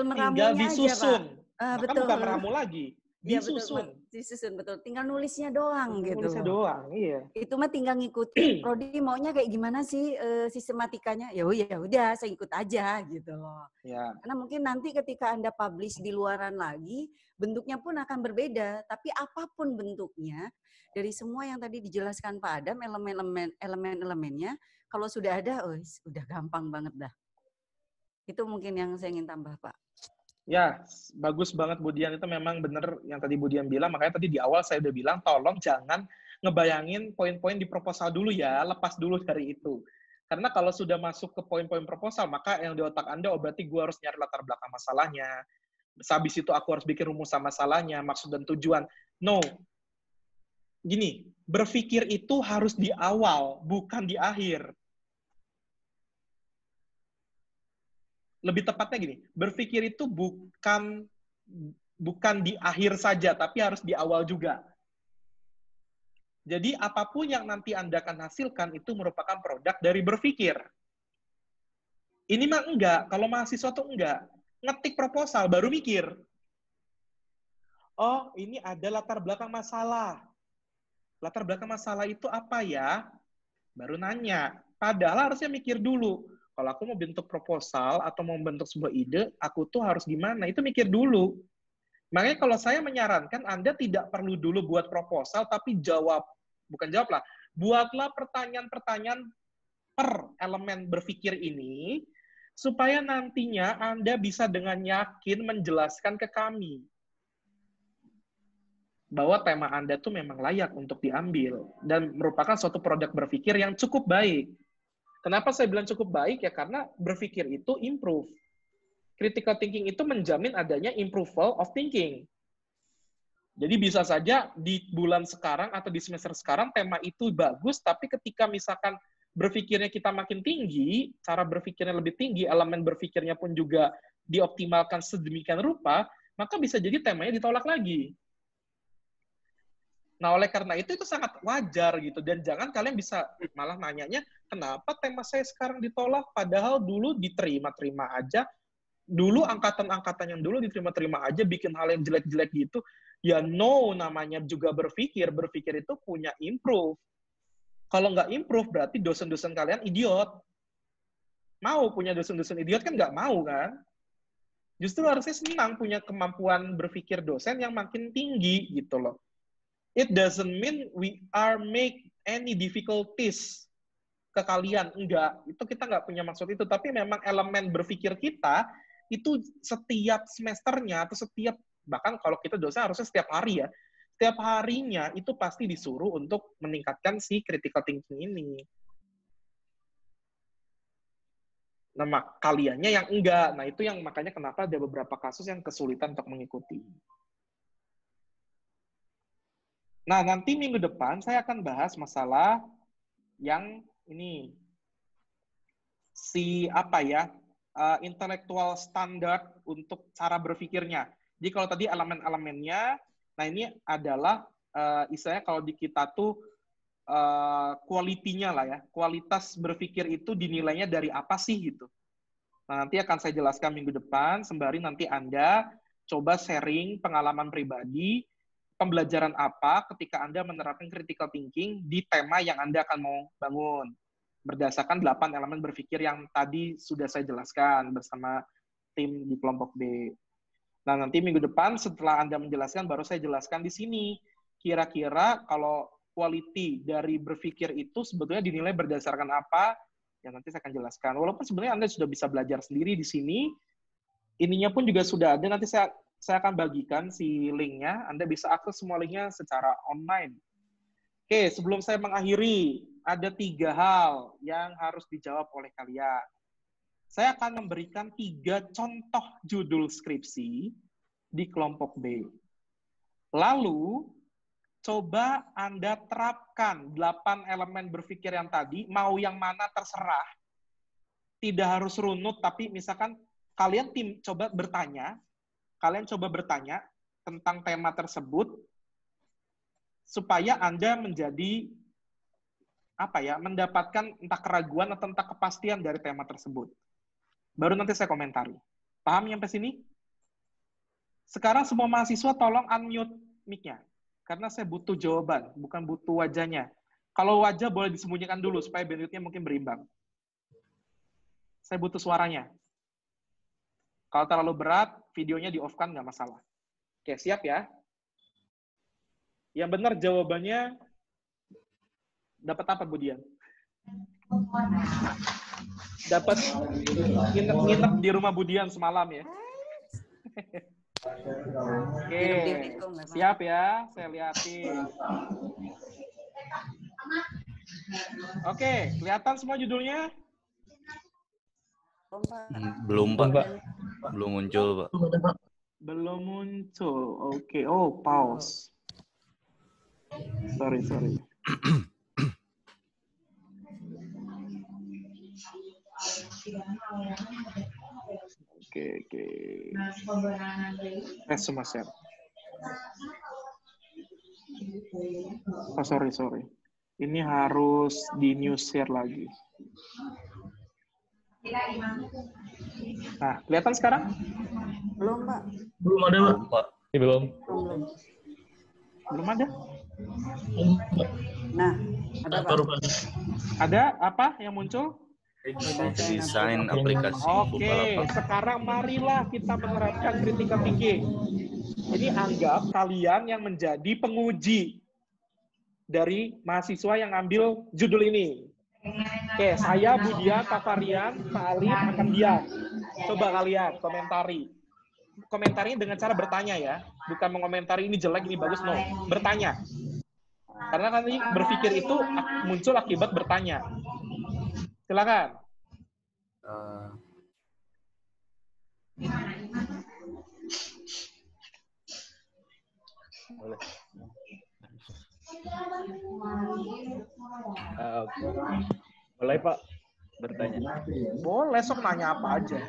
aja, disusun. Pak. Betul. Bukan meramu lagi. Disusun. Ya, disusun, betul. Tinggal nulisnya doang gitu. Nulisnya doang, iya. Itu mah tinggal ngikutin. Prodi maunya kayak gimana sih sistematikanya? Ya udah, saya ikut aja gitu loh. Ya. Karena mungkin nanti ketika Anda publish di luaran lagi, bentuknya pun akan berbeda. Tapi apapun bentuknya, dari semua yang tadi dijelaskan Pak Adam, elemen-elemennya, kalau sudah ada, udah gampang banget dah. Itu mungkin yang saya ingin tambah, Pak. Ya, bagus banget Budian, itu memang benar yang tadi Budian bilang, makanya tadi di awal saya udah bilang, tolong jangan ngebayangin poin-poin di proposal dulu ya, lepas dulu dari itu. Karena kalau sudah masuk ke poin-poin proposal, maka yang di otak Anda, berarti gue harus nyari latar belakang masalahnya, habis itu aku harus bikin rumusan masalahnya, maksud dan tujuan. No. Gini, berpikir itu harus di awal, bukan di akhir. Lebih tepatnya gini, berpikir itu bukan bukan di akhir saja, tapi harus di awal juga. Jadi apapun yang nanti Anda akan hasilkan itu merupakan produk dari berpikir. Ini mah enggak, kalau mahasiswa tuh enggak. Ngetik proposal, baru mikir. Oh, ini ada latar belakang masalah. Latar belakang masalah itu apa ya? Baru nanya. Padahal harusnya mikir dulu. Kalau aku mau bentuk proposal atau mau bentuk sebuah ide, aku tuh harus gimana? Itu mikir dulu. Makanya kalau saya menyarankan Anda tidak perlu dulu buat proposal, tapi buatlah pertanyaan-pertanyaan per elemen berpikir ini, supaya nantinya Anda bisa dengan yakin menjelaskan ke kami bahwa tema Anda tuh memang layak untuk diambil dan merupakan suatu produk berpikir yang cukup baik. Kenapa saya bilang cukup baik? Ya karena berpikir itu improve. Critical thinking itu menjamin adanya improval of thinking. Jadi bisa saja di bulan sekarang atau di semester sekarang tema itu bagus, tapi ketika misalkan berpikirnya kita makin tinggi, cara berpikirnya lebih tinggi, elemen berpikirnya pun juga dioptimalkan sedemikian rupa, maka bisa jadi temanya ditolak lagi. Nah, oleh karena itu sangat wajar gitu. Dan jangan kalian bisa malah nanyanya, kenapa tema saya sekarang ditolak, padahal dulu diterima-terima aja, dulu angkatan-angkatan yang dulu diterima-terima aja, bikin hal yang jelek-jelek gitu. Ya no, namanya juga berpikir itu punya improve. Kalau nggak improve, berarti dosen-dosen kalian idiot. Mau punya dosen-dosen idiot kan nggak mau kan? Justru harusnya senang punya kemampuan berpikir dosen yang makin tinggi gitu loh. It doesn't mean we are make any difficulties ke kalian. Enggak, itu kita nggak punya maksud itu. Tapi memang elemen berpikir kita, itu setiap semesternya, atau bahkan kalau kita dosen harusnya setiap hari ya, setiap harinya itu pasti disuruh untuk meningkatkan si critical thinking ini. Nah, kaliannya yang enggak. Nah, itu yang makanya kenapa ada beberapa kasus yang kesulitan untuk mengikuti. Nah, nanti minggu depan saya akan bahas masalah yang ini. Intelektual standar untuk cara berpikirnya. Jadi kalau tadi elemen-elemennya, nah ini adalah istilahnya kalau di kita tuh quality-nya lah ya. Kualitas berpikir itu dinilainya dari apa sih gitu. Nah, nanti akan saya jelaskan minggu depan, sembari nanti Anda coba sharing pengalaman pribadi, pembelajaran apa ketika Anda menerapkan critical thinking di tema yang Anda akan mau bangun. Berdasarkan 8 elemen berpikir yang tadi sudah saya jelaskan bersama tim di kelompok B. Nah, nanti minggu depan setelah Anda menjelaskan, baru saya jelaskan di sini. Kira-kira kalau quality dari berpikir itu sebetulnya dinilai berdasarkan apa, yang nanti saya akan jelaskan. Walaupun sebenarnya Anda sudah bisa belajar sendiri di sini, ininya pun juga sudah ada, nanti saya akan bagikan si linknya, Anda bisa akses semua linknya secara online. Oke, sebelum saya mengakhiri, ada 3 hal yang harus dijawab oleh kalian. Saya akan memberikan 3 contoh judul skripsi di kelompok B. Lalu, coba Anda terapkan 8 elemen berpikir yang tadi, mau yang mana terserah. Tidak harus runut, tapi misalkan kalian coba bertanya tentang tema tersebut supaya Anda menjadi mendapatkan entah keraguan atau entah kepastian dari tema tersebut. Baru nanti saya komentari. Paham sampai sini? Sekarang semua mahasiswa tolong unmute mic-nya. Karena saya butuh jawaban, bukan butuh wajahnya. Kalau wajah boleh disembunyikan dulu supaya bandwidth-nya mungkin berimbang. Saya butuh suaranya. Kalau terlalu berat, videonya di-off-kan, nggak masalah. Oke, siap ya? Yang benar jawabannya dapat apa, Bu Dian? Dapat nginep di rumah Bu Dian semalam ya? Oke, siap ya? Saya lihatin. Oke, kelihatan semua judulnya? Belum, Pak. Belum muncul, Pak. Belum muncul. Oke. Oh, pause. Sorry. Oke. Semua share. Oh, sorry. Ini harus di new share lagi. Nah, kelihatan sekarang? Belum, Pak. Belum ada, Pak. Belum, Pak. Belum. Belum ada? Nah, ada, Pak. Baru, Pak. Ada apa yang muncul? Desain aplikasi Oke, Bukalapak. sekarang marilah kita menerapkan critical thinking. Jadi anggap kalian yang menjadi penguji dari mahasiswa yang ambil judul ini. Oke, saya, Budian, Pak Varian, Pak Alif akan diam. Coba kalian komentari. Komentari dengan cara bertanya ya. Bukan mengomentari ini jelek, ini bagus, no. Bertanya. Karena nanti berpikir itu muncul akibat bertanya. Silakan. Boleh. Boleh, Pak, bertanya. Boleh, sok nanya apa aja.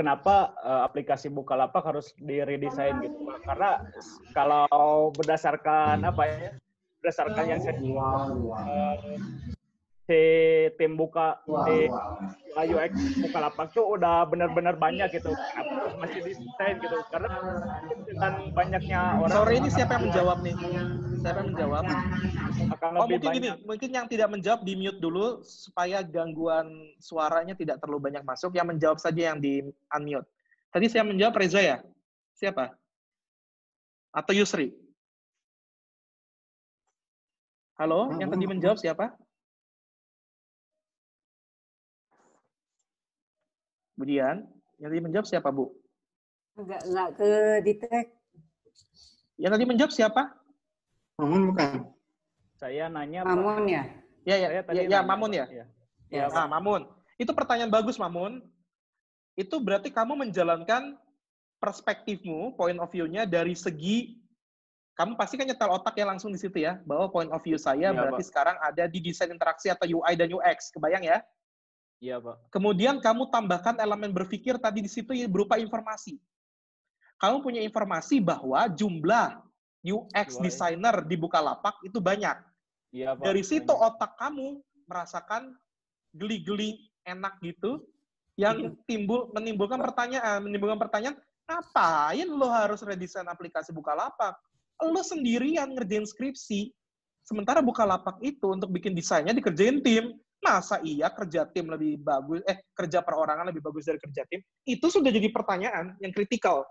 Kenapa aplikasi Bukalapak harus diredesain gitu, Pak? Karena kalau berdasarkan berdasarkan yang saya tim UX Bukalapak tuh udah benar-benar banyak gitu. Kenapa masih desain gitu? Karena dengan banyaknya orang. Sore ini siapa yang menjawab nih? Siapa yang menjawab? Mungkin banyak. gini, mungkin yang tidak menjawab di mute dulu supaya gangguan suaranya tidak terlalu banyak masuk. Yang menjawab saja yang di unmute. Tadi saya menjawab Reza ya? Siapa? Atau Yusri? Halo, yang tadi menjawab siapa? Budian, yang tadi menjawab siapa, Bu? Enggak ke detect. Yang tadi menjawab siapa? Mamun bukan? Saya nanya, Mamun ya? Ya, Mamun ya? Ya, Nah, Mamun. Itu pertanyaan bagus, Mamun. Itu berarti kamu menjalankan perspektifmu, point of view-nya dari segi, kamu pasti kan nyetel otak ya langsung di situ ya, bahwa point of view saya berarti sekarang ada di desain interaksi atau UI dan UX. Kebayang ya? Iya, Pak. Kemudian kamu tambahkan elemen berpikir tadi di situ berupa informasi. Kamu punya informasi bahwa jumlah UX designer di Bukalapak itu banyak. Iya, Pak. Dari situ otak kamu merasakan geli-geli enak gitu, yang menimbulkan pertanyaan, ngapain lo harus redesign aplikasi Bukalapak? Lo sendirian ngerjain skripsi. Sementara Bukalapak itu untuk bikin desainnya dikerjain tim. Masa iya kerja tim lebih bagus, kerja perorangan lebih bagus dari kerja tim? Itu sudah jadi pertanyaan yang kritikal.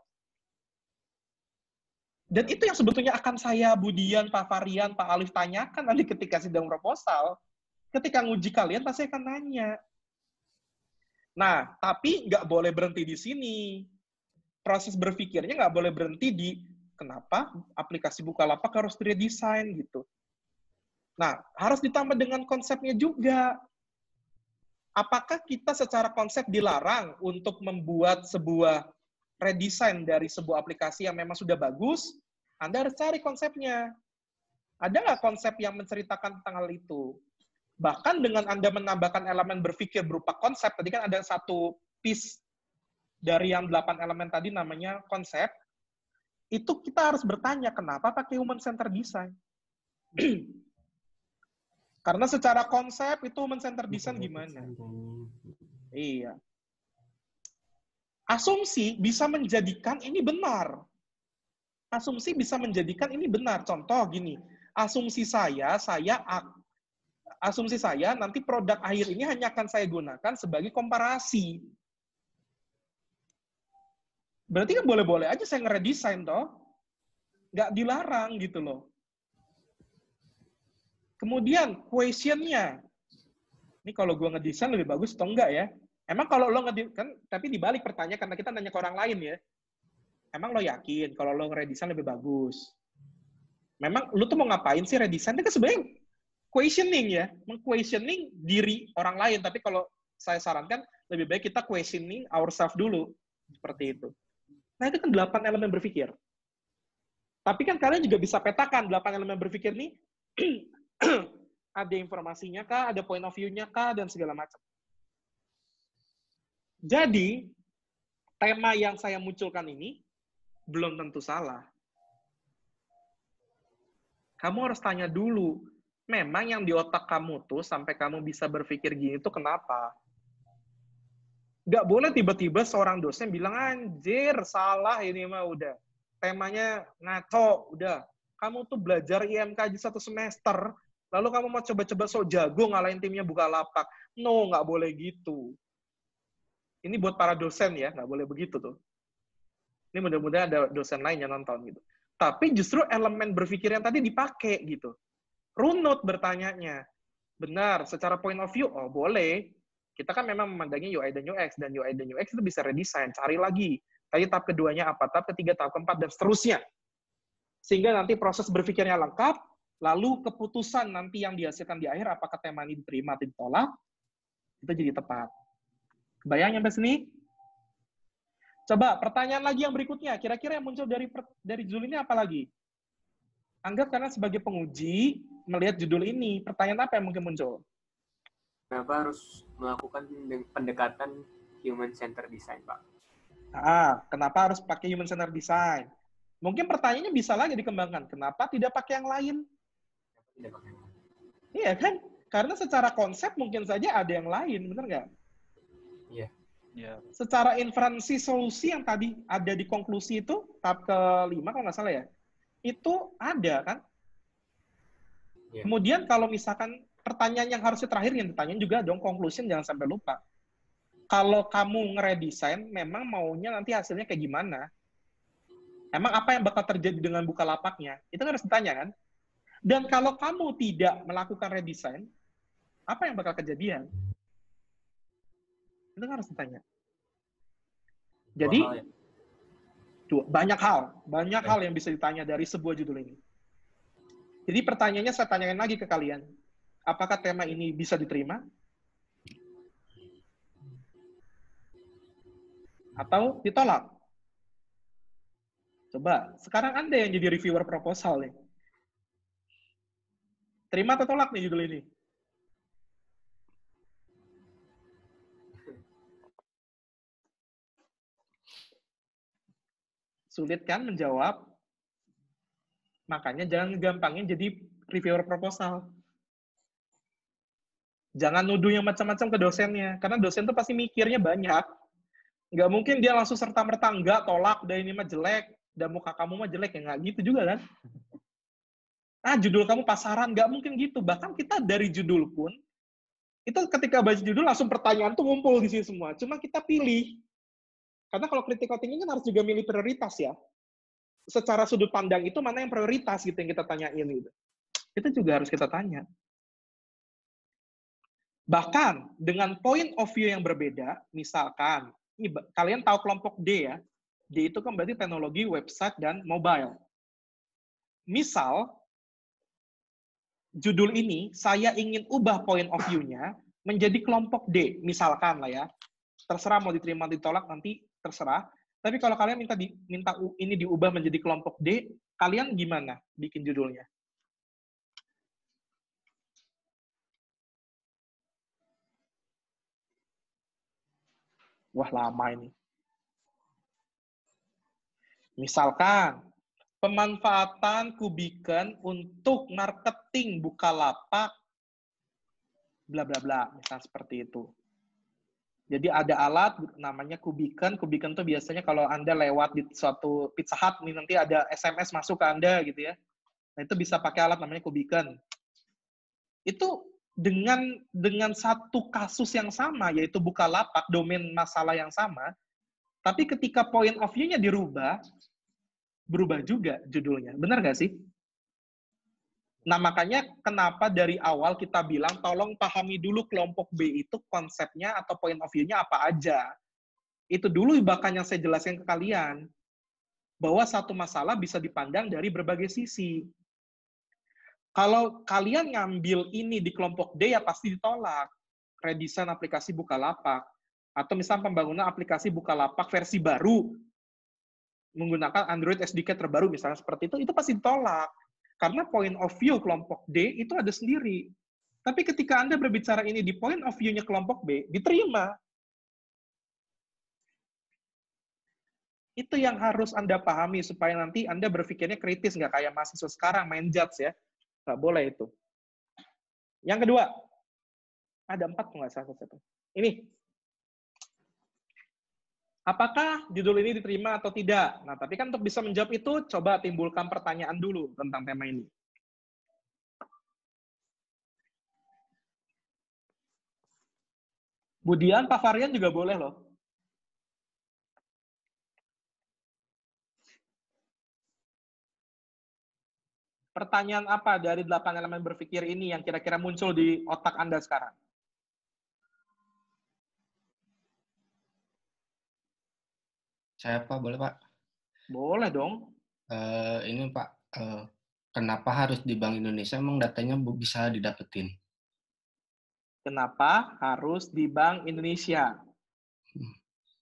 Dan itu yang sebetulnya akan saya, Budian, Pak Varian, Pak Alif tanyakan nanti ketika sidang proposal. Ketika nguji kalian pasti akan nanya. Nah, tapi nggak boleh berhenti di sini. Proses berpikirnya nggak boleh berhenti di kenapa aplikasi Bukalapak harus diredesain gitu. Nah, harus ditambah dengan konsepnya juga. Apakah kita secara konsep dilarang untuk membuat sebuah redesign dari sebuah aplikasi yang memang sudah bagus? Anda harus cari konsepnya. Ada nggak konsep yang menceritakan tentang hal itu? Bahkan dengan Anda menambahkan elemen berpikir berupa konsep, tadi kan ada satu piece dari yang 8 elemen tadi namanya konsep, itu kita harus bertanya, kenapa pakai human-centered design? Karena secara konsep itu human-centered design gimana? Iya. Asumsi bisa menjadikan ini benar. Asumsi bisa menjadikan ini benar. Contoh gini, asumsi saya nanti produk akhir ini hanya akan saya gunakan sebagai komparasi. Berarti kan boleh-boleh aja saya ngeredesain toh. Nggak dilarang gitu loh. Kemudian question-nya. Ini kalau gue ngedesain lebih bagus atau enggak ya? Emang kalau lo kan tapi dibalik pertanyaan karena kita nanya ke orang lain ya. Emang lo yakin kalau lo ngeredesain lebih bagus? Memang lo tuh mau ngapain sih redesain? Itu kan sebenarnya questioning ya, meng-questioning diri orang lain. Tapi kalau saya sarankan lebih baik kita questioning ourselves dulu. Seperti itu. Nah itu kan 8 elemen berpikir. Tapi kan kalian juga bisa petakan 8 elemen berpikir nih. Ada informasinya kah, ada point of view-nya kah, dan segala macam. Jadi, tema yang saya munculkan ini belum tentu salah. Kamu harus tanya dulu, memang yang di otak kamu tuh sampai kamu bisa berpikir gini tuh kenapa? Nggak boleh tiba-tiba seorang dosen bilang, anjir, salah ini mah udah. Temanya ngaco, udah. Kamu tuh belajar IMK aja 1 semester, lalu kamu mau coba-coba sok jago ngalahin timnya Bukalapak. No, nggak boleh gitu. Ini buat para dosen ya, nggak boleh begitu tuh. Ini mudah-mudahan ada dosen lain yang nonton gitu. Tapi justru elemen berpikir yang tadi dipakai gitu. Runut bertanyanya. Benar, secara point of view, oh boleh. Kita kan memang memandangi UI dan UX, dan UI dan UX itu bisa redesign, cari lagi. Tadi tahap keduanya apa, tahap ketiga, tahap keempat, dan seterusnya. Sehingga nanti proses berpikirnya lengkap, lalu keputusan nanti yang dihasilkan di akhir, apakah tema ini diterima atau ditolak, itu jadi tepat. Kebayang sampai sini? Coba, pertanyaan lagi yang berikutnya. Kira-kira yang muncul dari judul ini apa lagi? Anggap karena sebagai penguji, melihat judul ini, pertanyaan apa yang mungkin muncul? Kenapa harus melakukan pendekatan human centered design, Pak? Kenapa harus pakai human centered design? Mungkin pertanyaannya bisa lagi dikembangkan. Kenapa tidak pakai yang lain? Tidak pakai. Iya kan? Karena secara konsep mungkin saja ada yang lain, benar nggak? Iya. Ya. Secara inferensi solusi yang tadi ada di konklusi itu, tahap ke-5 kalau nggak salah ya, itu ada kan? Yeah. Kemudian kalau misalkan pertanyaan yang harusnya terakhir yang ditanyain juga dong, conclusion jangan sampai lupa. Kalau kamu ngeredesain, memang maunya nanti hasilnya kayak gimana? Emang apa yang bakal terjadi dengan Bukalapaknya? Itu harus ditanya kan? Dan kalau kamu tidak melakukan redesign, apa yang bakal kejadian? Itu harus ditanya. Jadi, banyak hal yang bisa ditanya dari sebuah judul ini. Jadi pertanyaannya saya tanyakan lagi ke kalian. Apakah tema ini bisa diterima? Atau ditolak? Coba, sekarang Anda yang jadi reviewer proposal nih. Terima atau tolak nih judul ini? Sulit kan menjawab? Makanya jangan gampangin jadi reviewer proposal. Jangan nuduh yang macam-macam ke dosennya, karena dosen tuh pasti mikirnya banyak. Nggak mungkin dia langsung serta-merta enggak, tolak, dan ini mah jelek, dan muka kamu mah jelek, ya nggak gitu juga kan? Judul kamu pasaran, nggak mungkin gitu. Bahkan kita dari judul pun, itu ketika baca judul langsung pertanyaan tuh ngumpul di sini semua. Cuma kita pilih. Karena kalau critical thinking kan harus juga milih prioritas ya. Secara sudut pandang itu mana yang prioritas gitu yang kita tanyain gitu. Itu juga harus kita tanya. Bahkan dengan point of view yang berbeda, misalkan, kalian tahu kelompok D ya, D itu kan berarti teknologi, website, dan mobile. Misal, judul ini saya ingin ubah point of view-nya menjadi kelompok D, misalkan lah ya. Terserah mau diterima atau ditolak nanti terserah. Tapi kalau kalian minta ini diubah menjadi kelompok D, kalian gimana bikin judulnya? Wah, lama ini. Misalkan, pemanfaatan Kubiken untuk marketing Bukalapak, bla bla bla, misal seperti itu. Jadi ada alat namanya Kubiken. Kubiken tuh biasanya kalau Anda lewat di suatu Pizza Hut, nih nanti ada SMS masuk ke Anda gitu ya. Nah, itu bisa pakai alat namanya Kubiken. Itu dengan satu kasus yang sama, yaitu Bukalapak, domain masalah yang sama, tapi ketika point of view-nya berubah juga judulnya. Benar nggak sih? Nah, makanya kenapa dari awal kita bilang tolong pahami dulu kelompok B itu konsepnya atau point of view-nya apa aja. Itu dulu bahkan yang saya jelaskan ke kalian. Bahwa satu masalah bisa dipandang dari berbagai sisi. Kalau kalian ngambil ini di kelompok D, ya pasti ditolak. Redesign aplikasi Bukalapak. Atau misalnya pembangunan aplikasi Bukalapak versi baru, menggunakan Android SDK terbaru, misalnya seperti itu pasti ditolak. Karena point of view kelompok D itu ada sendiri. Tapi ketika Anda berbicara ini di point of view-nya kelompok B, diterima. Itu yang harus Anda pahami supaya nanti Anda berpikirnya kritis, nggak kayak mahasiswa sekarang main judge ya. Nggak boleh itu. Yang kedua, ada 4 kok nggak salah. Ini. Apakah judul ini diterima atau tidak? Nah, tapi kan untuk bisa menjawab itu, coba timbulkan pertanyaan dulu tentang tema ini. Budian, Pak Varian juga boleh loh. Pertanyaan apa dari 8 elemen berpikir ini yang kira-kira muncul di otak Anda sekarang? Saya Pak, boleh Pak? Boleh dong. Ini Pak, kenapa harus di Bank Indonesia emang datanya bisa didapetin? Kenapa harus di Bank Indonesia?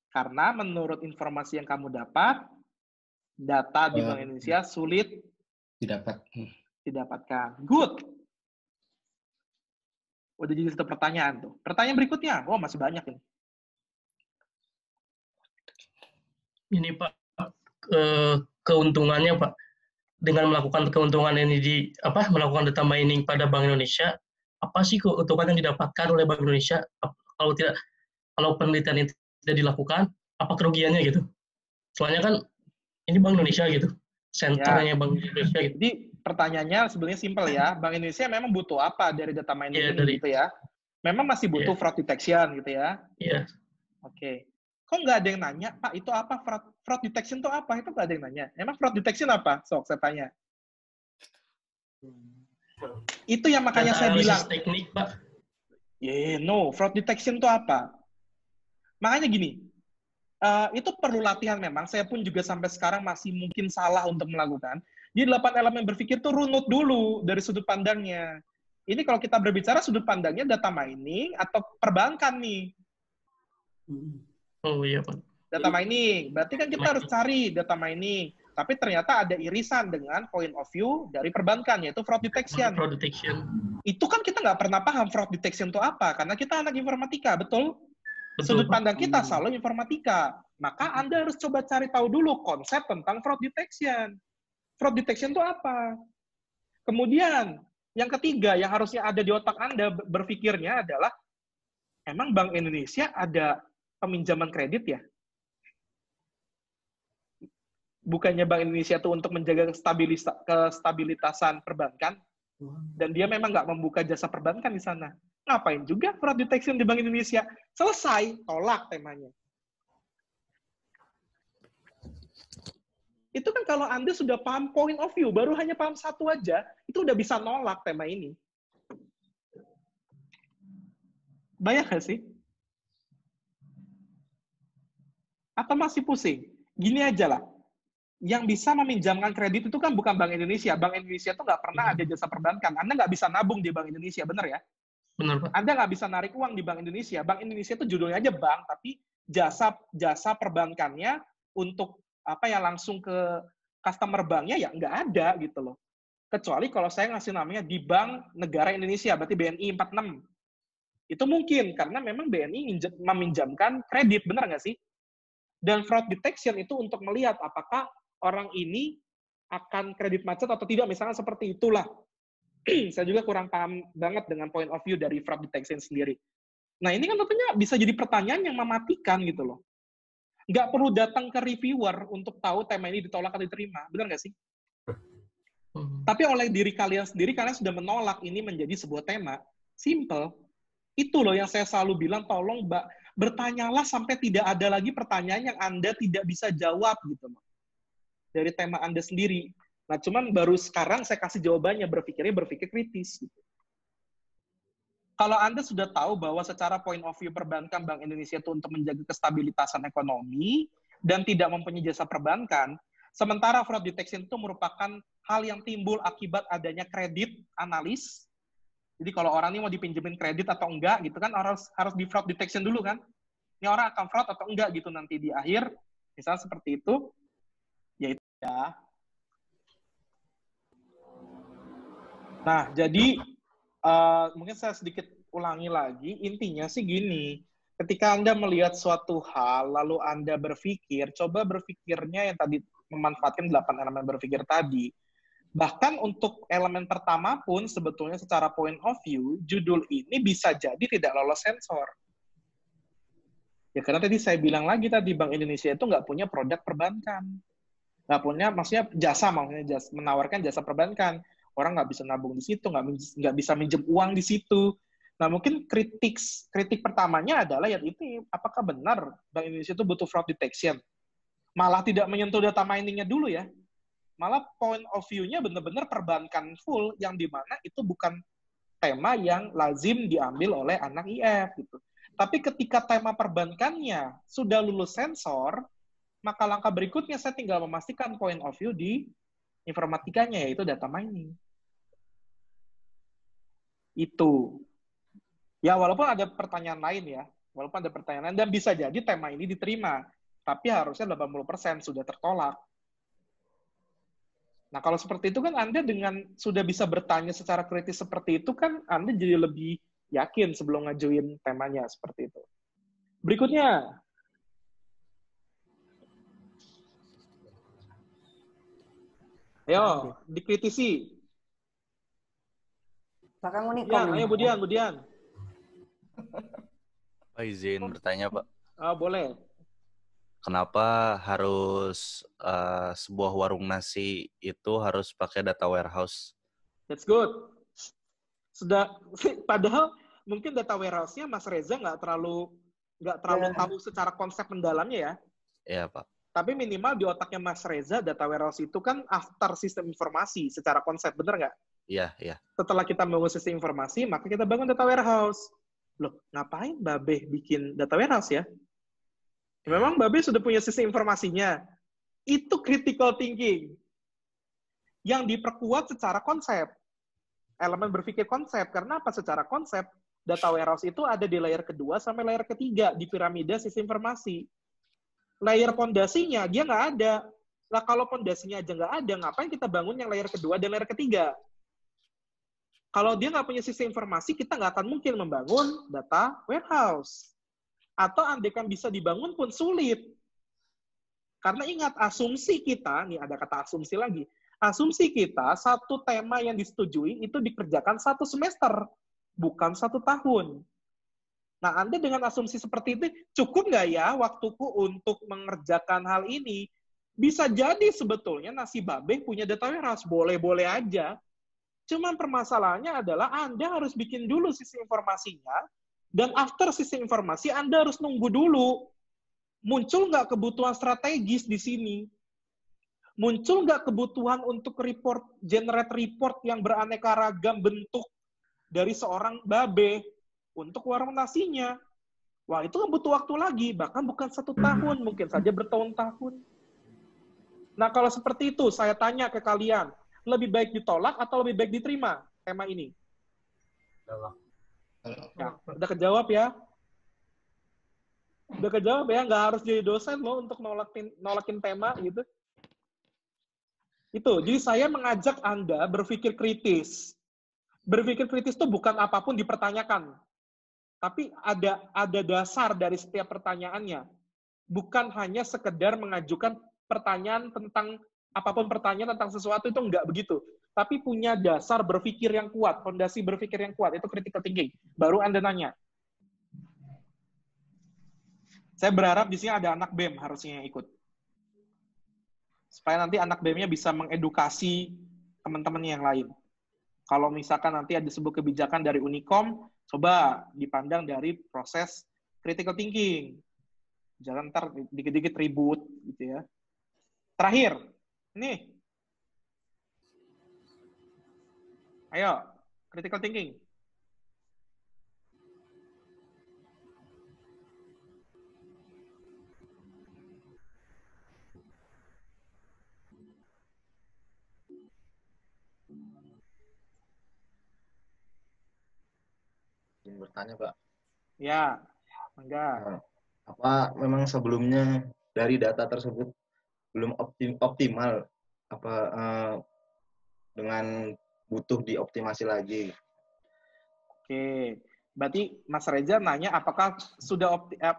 Karena menurut informasi yang kamu dapat, data di Bank Indonesia sulit didapatkan. Good. Udah jadi satu pertanyaan tuh. Pertanyaan berikutnya, masih banyak ini. Ini Pak, keuntungannya Pak, dengan melakukan keuntungan ini melakukan data mining pada Bank Indonesia, apa sih keuntungan yang didapatkan oleh Bank Indonesia? Kalau penelitian itu tidak dilakukan, apa kerugiannya gitu? Soalnya kan ini Bank Indonesia gitu, senternya Bank Indonesia gitu. Jadi pertanyaannya sebenarnya simpel ya, Bank Indonesia memang butuh apa dari data mining ini gitu ya? Memang masih butuh fraud detection gitu ya? Iya. Oke. Kok nggak ada yang nanya, Pak, itu apa? Fraud detection itu apa? Itu nggak ada yang nanya. Emang fraud detection apa? Sok, saya tanya. Itu yang makanya saya bilang. Teknik, Pak. Fraud detection itu apa? Makanya gini, itu perlu latihan memang. Saya pun juga sampai sekarang masih mungkin salah untuk melakukan. Jadi 8 elemen berpikir itu runut dulu dari sudut pandangnya. Ini kalau kita berbicara sudut pandangnya data mining atau perbankan nih. Oh iya Pak. Data mining, berarti kan kita harus cari data mining. Tapi ternyata ada irisan dengan point of view dari perbankan, yaitu fraud detection. Fraud detection. Itu kan kita nggak pernah paham fraud detection itu apa, karena kita anak informatika, betul? Sudut pandang kita selalu informatika. Maka Anda harus coba cari tahu dulu konsep tentang fraud detection. Fraud detection itu apa? Kemudian, yang ketiga yang harusnya ada di otak Anda berpikirnya adalah, emang Bank Indonesia ada peminjaman kredit ya? Bukannya Bank Indonesia itu untuk menjaga kestabilitasan perbankan, dan dia memang nggak membuka jasa perbankan di sana. Ngapain juga fraud detection di Bank Indonesia? Selesai, tolak temanya. Itu kan kalau Anda sudah paham point of view, baru hanya paham satu aja, itu udah bisa nolak tema ini. Bayang nggak sih? Atau masih pusing? Gini aja lah. Yang bisa meminjamkan kredit itu kan bukan Bank Indonesia. Bank Indonesia itu nggak pernah ada jasa perbankan. Anda nggak bisa nabung di Bank Indonesia, benar ya? Benar, Pak. Anda nggak bisa narik uang di Bank Indonesia. Bank Indonesia itu judulnya aja bank, tapi jasa perbankannya untuk langsung ke customer banknya ya nggak ada gitu loh. Kecuali kalau saya ngasih namanya di Bank Negara Indonesia, berarti BNI 46. Itu mungkin, karena memang BNI meminjamkan kredit, benar nggak sih? Dan fraud detection itu untuk melihat apakah orang ini akan kredit macet atau tidak, misalnya seperti itulah. Saya juga kurang paham banget dengan point of view dari fraud detection sendiri. Nah, ini kan tentunya bisa jadi pertanyaan yang mematikan gitu loh. Nggak perlu datang ke reviewer untuk tahu tema ini ditolak atau diterima. Benar nggak sih? Tapi oleh diri kalian sendiri, kalian sudah menolak ini menjadi sebuah tema. Simple. Itu loh yang saya selalu bilang, tolong bertanyalah sampai tidak ada lagi pertanyaan yang Anda tidak bisa jawab gitu loh. Dari tema Anda sendiri. Nah, cuman baru sekarang saya kasih jawabannya, berpikir kritis. Gitu. Kalau Anda sudah tahu bahwa secara point of view perbankan Bank Indonesia itu untuk menjaga kestabilitasan ekonomi dan tidak mempunyai jasa perbankan, sementara fraud detection itu merupakan hal yang timbul akibat adanya kredit analis. Jadi kalau orang ini mau dipinjemin kredit atau enggak gitu kan harus di fraud detection dulu kan. Ini orang akan fraud atau enggak gitu nanti di akhir, misalnya seperti itu. Ya. Nah, jadi mungkin saya sedikit ulangi lagi, intinya sih gini, Ketika Anda melihat suatu hal, lalu Anda berpikir, coba berpikirnya yang tadi memanfaatkan 8 elemen berpikir tadi. Bahkan untuk elemen pertama pun sebetulnya secara point of view, judul ini bisa jadi tidak lolos sensor. Ya karena tadi saya bilang lagi tadi, Bank Indonesia itu nggak punya produk perbankan. Nggak punya, maksudnya menawarkan jasa perbankan. Orang nggak bisa nabung di situ, nggak bisa minjem uang di situ. Nah, mungkin kritik pertamanya adalah yang itu, apakah benar Bank Indonesia itu butuh fraud detection? Malah tidak menyentuh data miningnya dulu ya. Malah point of view-nya benar-benar perbankan full, yang dimana itu bukan tema yang lazim diambil oleh anak IF gitu. Tapi ketika tema perbankannya sudah lulus sensor, maka langkah berikutnya saya tinggal memastikan point of view di informatikanya, yaitu data mining. Itu. Ya, walaupun ada pertanyaan lain ya, walaupun ada pertanyaan lain, dan bisa jadi tema ini diterima, tapi harusnya 80% sudah tertolak. Nah, kalau seperti itu kan Anda dengan sudah bisa bertanya secara kritis seperti itu kan Anda jadi lebih yakin sebelum ngajuin temanya seperti itu. Berikutnya. Ayo, dikritisi. Pak Kang Unikom. Ya, ayo Budian. Pak, izin bertanya, Pak. Boleh. Kenapa harus sebuah warung nasi itu harus pakai data warehouse? That's good. Padahal mungkin data warehouse-nya Mas Reza nggak terlalu tahu secara konsep mendalamnya ya. Iya, Pak. Tapi minimal di otaknya Mas Reza, data warehouse itu kan after sistem informasi secara konsep, bener nggak? Iya. Setelah kita bangun sistem informasi, maka kita bangun data warehouse. Loh, ngapain Babe bikin data warehouse ya? Memang Babe sudah punya sistem informasinya. Itu critical thinking. Yang diperkuat secara konsep. Elemen berpikir konsep. Karena apa? Secara konsep, data warehouse itu ada di layer kedua sampai layer ketiga di piramida sistem informasi. Layer pondasinya dia nggak ada. Nah, kalau pondasinya aja nggak ada, ngapain kita bangun yang layer kedua dan layer ketiga? Kalau dia nggak punya sistem informasi, kita nggak akan mungkin membangun data warehouse. Atau andaikan bisa dibangun pun sulit. Karena ingat, asumsi kita, nih ada kata asumsi lagi, asumsi kita satu tema yang disetujui itu dikerjakan 1 semester, bukan 1 tahun. Nah, Anda dengan asumsi seperti itu, cukup nggak ya waktuku untuk mengerjakan hal ini? Bisa jadi sebetulnya nasi Babe punya data warehouse, boleh-boleh aja. Cuman permasalahannya adalah Anda harus bikin dulu sistem informasinya, dan after sistem informasi, Anda harus nunggu dulu. Muncul nggak kebutuhan strategis di sini? Muncul nggak kebutuhan untuk generate report yang beraneka ragam bentuk dari seorang Babe untuk warung nasinya? Wah, itu kan butuh waktu lagi, bahkan bukan 1 tahun, mungkin saja bertahun-tahun. Nah, kalau seperti itu, saya tanya ke kalian, lebih baik ditolak atau lebih baik diterima tema ini? Ya, udah kejawab ya? Udah kejawab ya? Nggak harus jadi dosen loh untuk nolakin tema gitu. Itu, jadi saya mengajak Anda berpikir kritis. Berpikir kritis itu bukan apapun dipertanyakan. Tapi ada dasar dari setiap pertanyaannya. Bukan hanya sekedar mengajukan pertanyaan tentang apapun pertanyaan tentang sesuatu, itu enggak begitu. Tapi punya dasar berpikir yang kuat, fondasi berpikir yang kuat, itu critical thinking. Baru Anda nanya. Saya berharap di sini ada anak BEM harusnya yang ikut. Supaya nanti anak BEM-nya bisa mengedukasi teman-teman yang lain. Kalau misalkan nanti ada sebuah kebijakan dari Unikom, coba dipandang dari proses critical thinking. Jangan ntar dikit-dikit ribut gitu ya. Terakhir, nih. Ayo, critical thinking. Bertanya, Pak. Ya, enggak. Nah, apa memang sebelumnya dari data tersebut belum optimal apa dengan butuh dioptimasi lagi? Oke. Berarti Mas Reza nanya apakah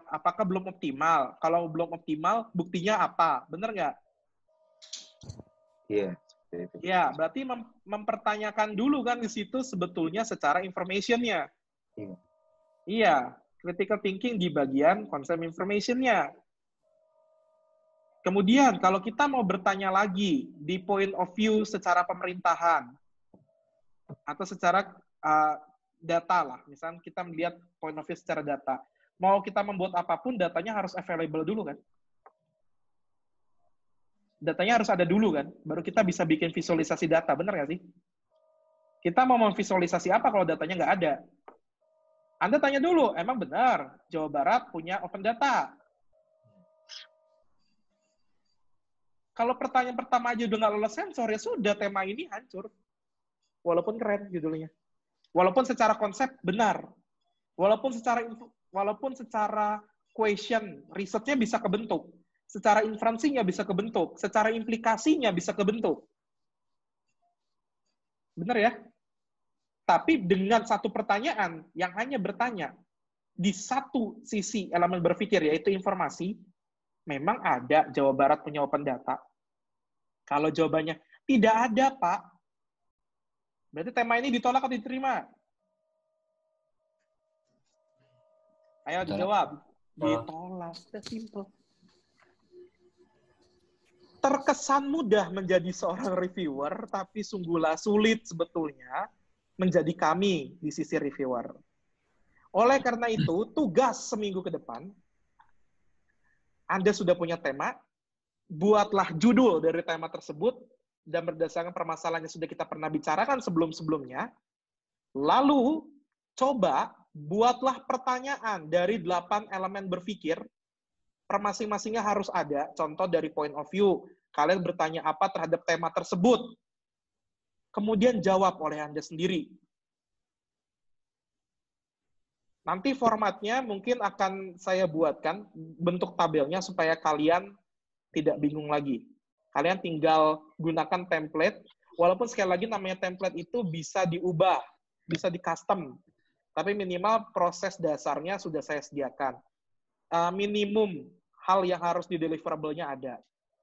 apakah belum optimal? Kalau belum optimal, buktinya apa? Benar nggak? Iya. Ya, berarti mempertanyakan dulu kan di situ sebetulnya secara information-nya. Iya. Iya, critical thinking di bagian konsep information-nya. Kemudian, kalau kita mau bertanya lagi di point of view secara pemerintahan atau secara data lah, misalnya kita melihat point of view secara data. Mau kita membuat apapun, datanya harus available dulu kan? Datanya harus ada dulu kan? Baru kita bisa bikin visualisasi data, benar nggak sih? Kita mau memvisualisasi apa kalau datanya nggak ada? Anda tanya dulu, emang benar Jawa Barat punya open data? Kalau pertanyaan pertama aja udah nggak lolos sensor, ya sudah, tema ini hancur. Walaupun keren judulnya. Walaupun secara konsep benar. Walaupun secara question, risetnya bisa kebentuk. Secara inferensinya bisa kebentuk. Secara implikasinya bisa kebentuk. Benar ya? Tapi dengan satu pertanyaan yang hanya bertanya di satu sisi elemen berpikir, yaitu informasi, memang ada Jawa Barat punya open data? Kalau jawabannya tidak ada, Pak, berarti tema ini ditolak atau diterima? Ayo dijawab. Ditolak. Sudah simple. Terkesan mudah menjadi seorang reviewer, tapi sungguhlah sulit sebetulnya menjadi kami di sisi reviewer. Oleh karena itu, tugas seminggu ke depan, Anda sudah punya tema, buatlah judul dari tema tersebut, dan berdasarkan permasalahan yang sudah kita pernah bicarakan sebelum-sebelumnya, lalu coba buatlah pertanyaan dari 8 elemen berpikir, per masing-masingnya harus ada, contoh dari point of view, kalian bertanya apa terhadap tema tersebut, kemudian jawab oleh Anda sendiri. Nanti formatnya mungkin akan saya buatkan bentuk tabelnya supaya kalian tidak bingung lagi. Kalian tinggal gunakan template, walaupun sekali lagi namanya template itu bisa diubah, bisa di-custom, tapi minimal proses dasarnya sudah saya sediakan. Minimum hal yang harus di-deliverable-nya ada.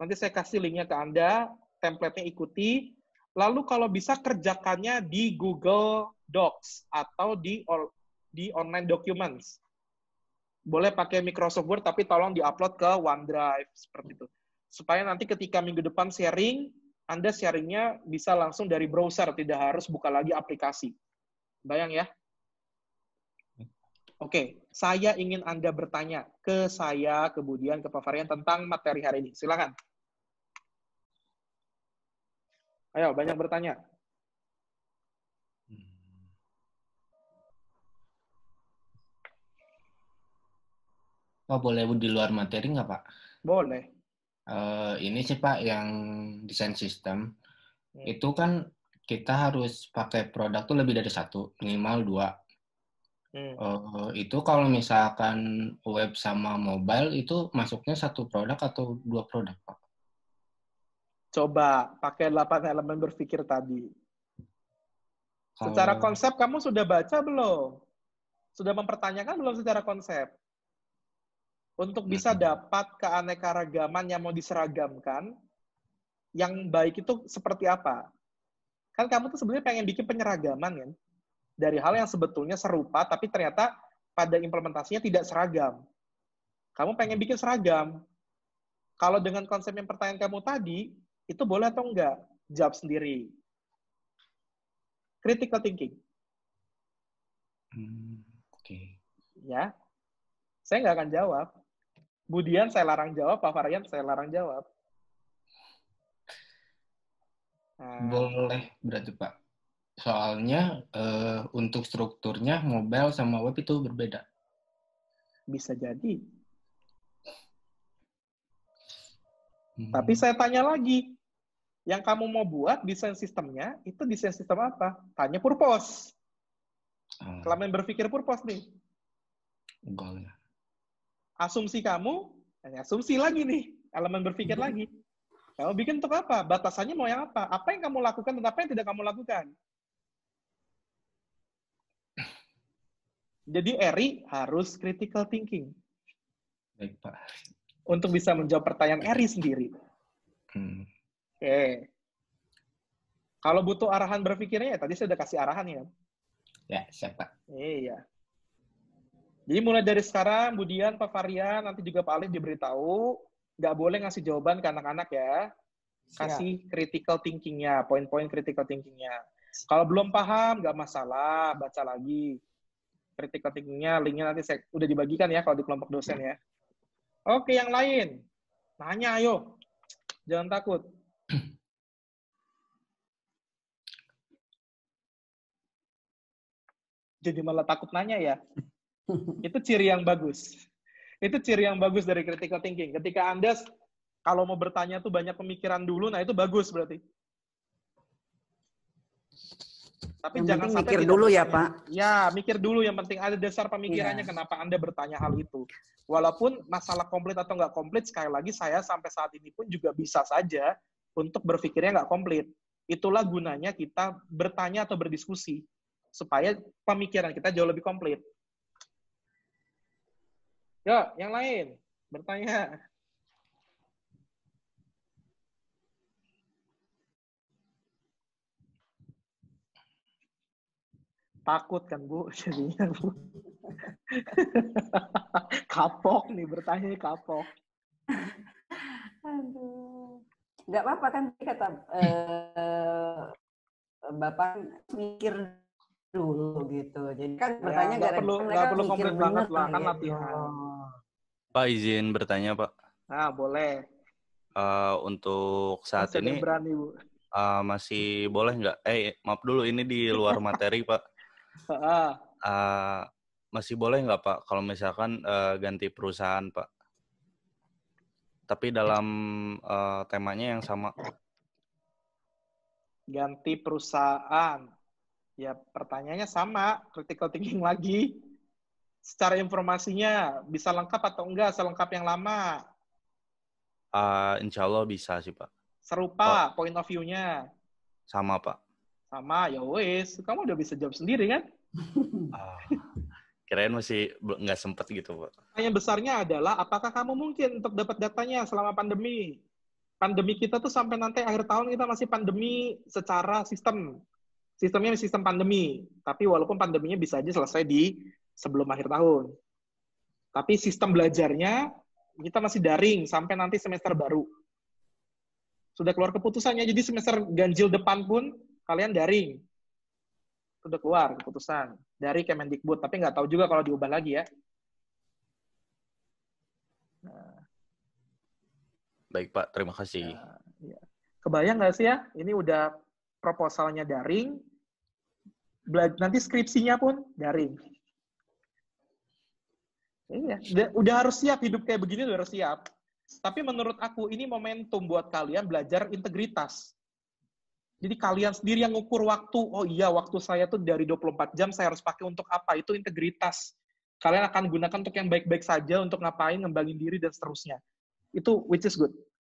Nanti saya kasih linknya ke Anda, template-nya ikuti, lalu kalau bisa kerjakannya di Google Docs atau di online documents. Boleh pakai Microsoft Word, tapi tolong di-upload ke OneDrive, seperti itu. Supaya nanti ketika minggu depan sharing, Anda sharingnya bisa langsung dari browser, tidak harus buka lagi aplikasi. Bayang ya? Oke, saya ingin Anda bertanya ke saya, kemudian ke Pak Varian tentang materi hari ini. Silakan. Ayo, banyak bertanya. Pak, boleh di luar materi nggak, Pak? Boleh. Ini sih, Pak, yang desain sistem. Itu kan kita harus pakai produk tuh lebih dari satu, minimal 2. Itu kalau misalkan web sama mobile itu masuknya satu produk atau 2 produk, Pak? Coba pakai 8 elemen berpikir tadi. Secara konsep kamu sudah baca belum? Sudah mempertanyakan belum secara konsep? Untuk bisa dapat keanekaragaman yang mau diseragamkan, yang baik itu seperti apa? Kan kamu tuh sebenarnya pengen bikin penyeragaman kan? Dari hal yang sebetulnya serupa, tapi ternyata pada implementasinya tidak seragam. Kamu pengen bikin seragam. Kalau dengan konsep yang pertanyaan kamu tadi, itu boleh atau enggak? Jawab sendiri. Critical thinking. Oke. Ya. Saya nggak akan jawab. Budian saya larang jawab, Pak Varian saya larang jawab. Boleh berarti, Pak. Soalnya untuk strukturnya mobile sama web itu berbeda. Bisa jadi. Tapi saya tanya lagi, yang kamu mau buat desain sistemnya, itu desain sistem apa? Tanya purpose. Elemen berpikir purpose nih. Boleh. Asumsi kamu, asumsi lagi nih, elemen berpikir lagi. Kamu bikin untuk apa? Batasannya mau yang apa? Apa yang kamu lakukan dan apa yang tidak kamu lakukan? Jadi Eri harus critical thinking. Baik, Pak. Untuk bisa menjawab pertanyaan Eri sendiri. Oke. Kalau butuh arahan berpikirnya, ya tadi saya udah kasih arahan ya. Ya, siap, Pak. Iya. Jadi mulai dari sekarang, Budian, Pak Varian, nanti juga Pak Alif diberitahu, nggak boleh ngasih jawaban ke anak-anak ya. Kasih critical thinking-nya, poin-poin critical thinking-nya. Kalau belum paham, nggak masalah, baca lagi. Critical thinking-nya, link-nya nanti udah dibagikan ya kalau di kelompok dosen ya. Oke, yang lain. Nanya, ayo. Jangan takut. Jadi malah takut nanya ya. Itu ciri yang bagus. Itu ciri yang bagus dari critical thinking. Ketika Anda kalau mau bertanya tuh banyak pemikiran dulu, nah itu bagus berarti. Tapi yang jangan sampai mikir dulu ya, Pak. Ya, mikir dulu. Yang penting ada dasar pemikirannya kenapa Anda bertanya hal itu. Walaupun masalah komplit atau nggak komplit, sekali lagi saya sampai saat ini pun juga bisa saja untuk berpikirnya nggak komplit. Itulah gunanya kita bertanya atau berdiskusi. Supaya pemikiran kita jauh lebih komplit. Yuk, yang lain. Bertanya. Takut kan, Bu? Jadinya, Bu. Kapok nih, bertanya kapok. Aduh. Nggak apa-apa kan, kata Bapak mikir dulu gitu. Jadi kan bertanya nggak perlu komplit banget lah, kan gitu. latihan. Pak izin bertanya, Pak. Nah, boleh. Untuk saat masih ini berani, Bu. Masih boleh nggak? Maaf dulu, ini di luar materi, Pak. Masih boleh nggak, Pak, kalau misalkan ganti perusahaan, Pak? Tapi dalam temanya yang sama. Ganti perusahaan. Ya, pertanyaannya sama, critical thinking lagi. Secara informasinya, bisa lengkap atau enggak, selengkap yang lama? Insya Allah bisa sih, Pak. Serupa, point of view-nya? Sama, Pak. Sama, ya wes. Kamu udah bisa jawab sendiri, kan? Kirain masih nggak sempet gitu, Pak. Pertanyaan besarnya adalah, apakah kamu mungkin untuk dapat datanya selama pandemi? Pandemi kita tuh sampai nanti akhir tahun kita masih pandemi secara sistem. Sistemnya sistem pandemi, tapi walaupun pandeminya bisa aja selesai di sebelum akhir tahun. Tapi sistem belajarnya kita masih daring sampai nanti semester baru. Sudah keluar keputusannya, jadi semester ganjil depan pun kalian daring. Sudah keluar keputusan dari Kemendikbud, tapi nggak tahu juga kalau diubah lagi ya. Nah. Baik, Pak, terima kasih. Ya. Kebayang nggak sih ya, ini udah proposalnya daring, nanti skripsinya pun daring. Iya, udah harus siap, hidup kayak begini udah harus siap. Tapi menurut aku ini momentum buat kalian belajar integritas. Jadi kalian sendiri yang ngukur waktu, oh iya waktu saya tuh dari 24 jam saya harus pakai untuk apa, itu integritas. Kalian akan gunakan untuk yang baik-baik saja, untuk ngapain, ngembangin diri, dan seterusnya. Itu which is good.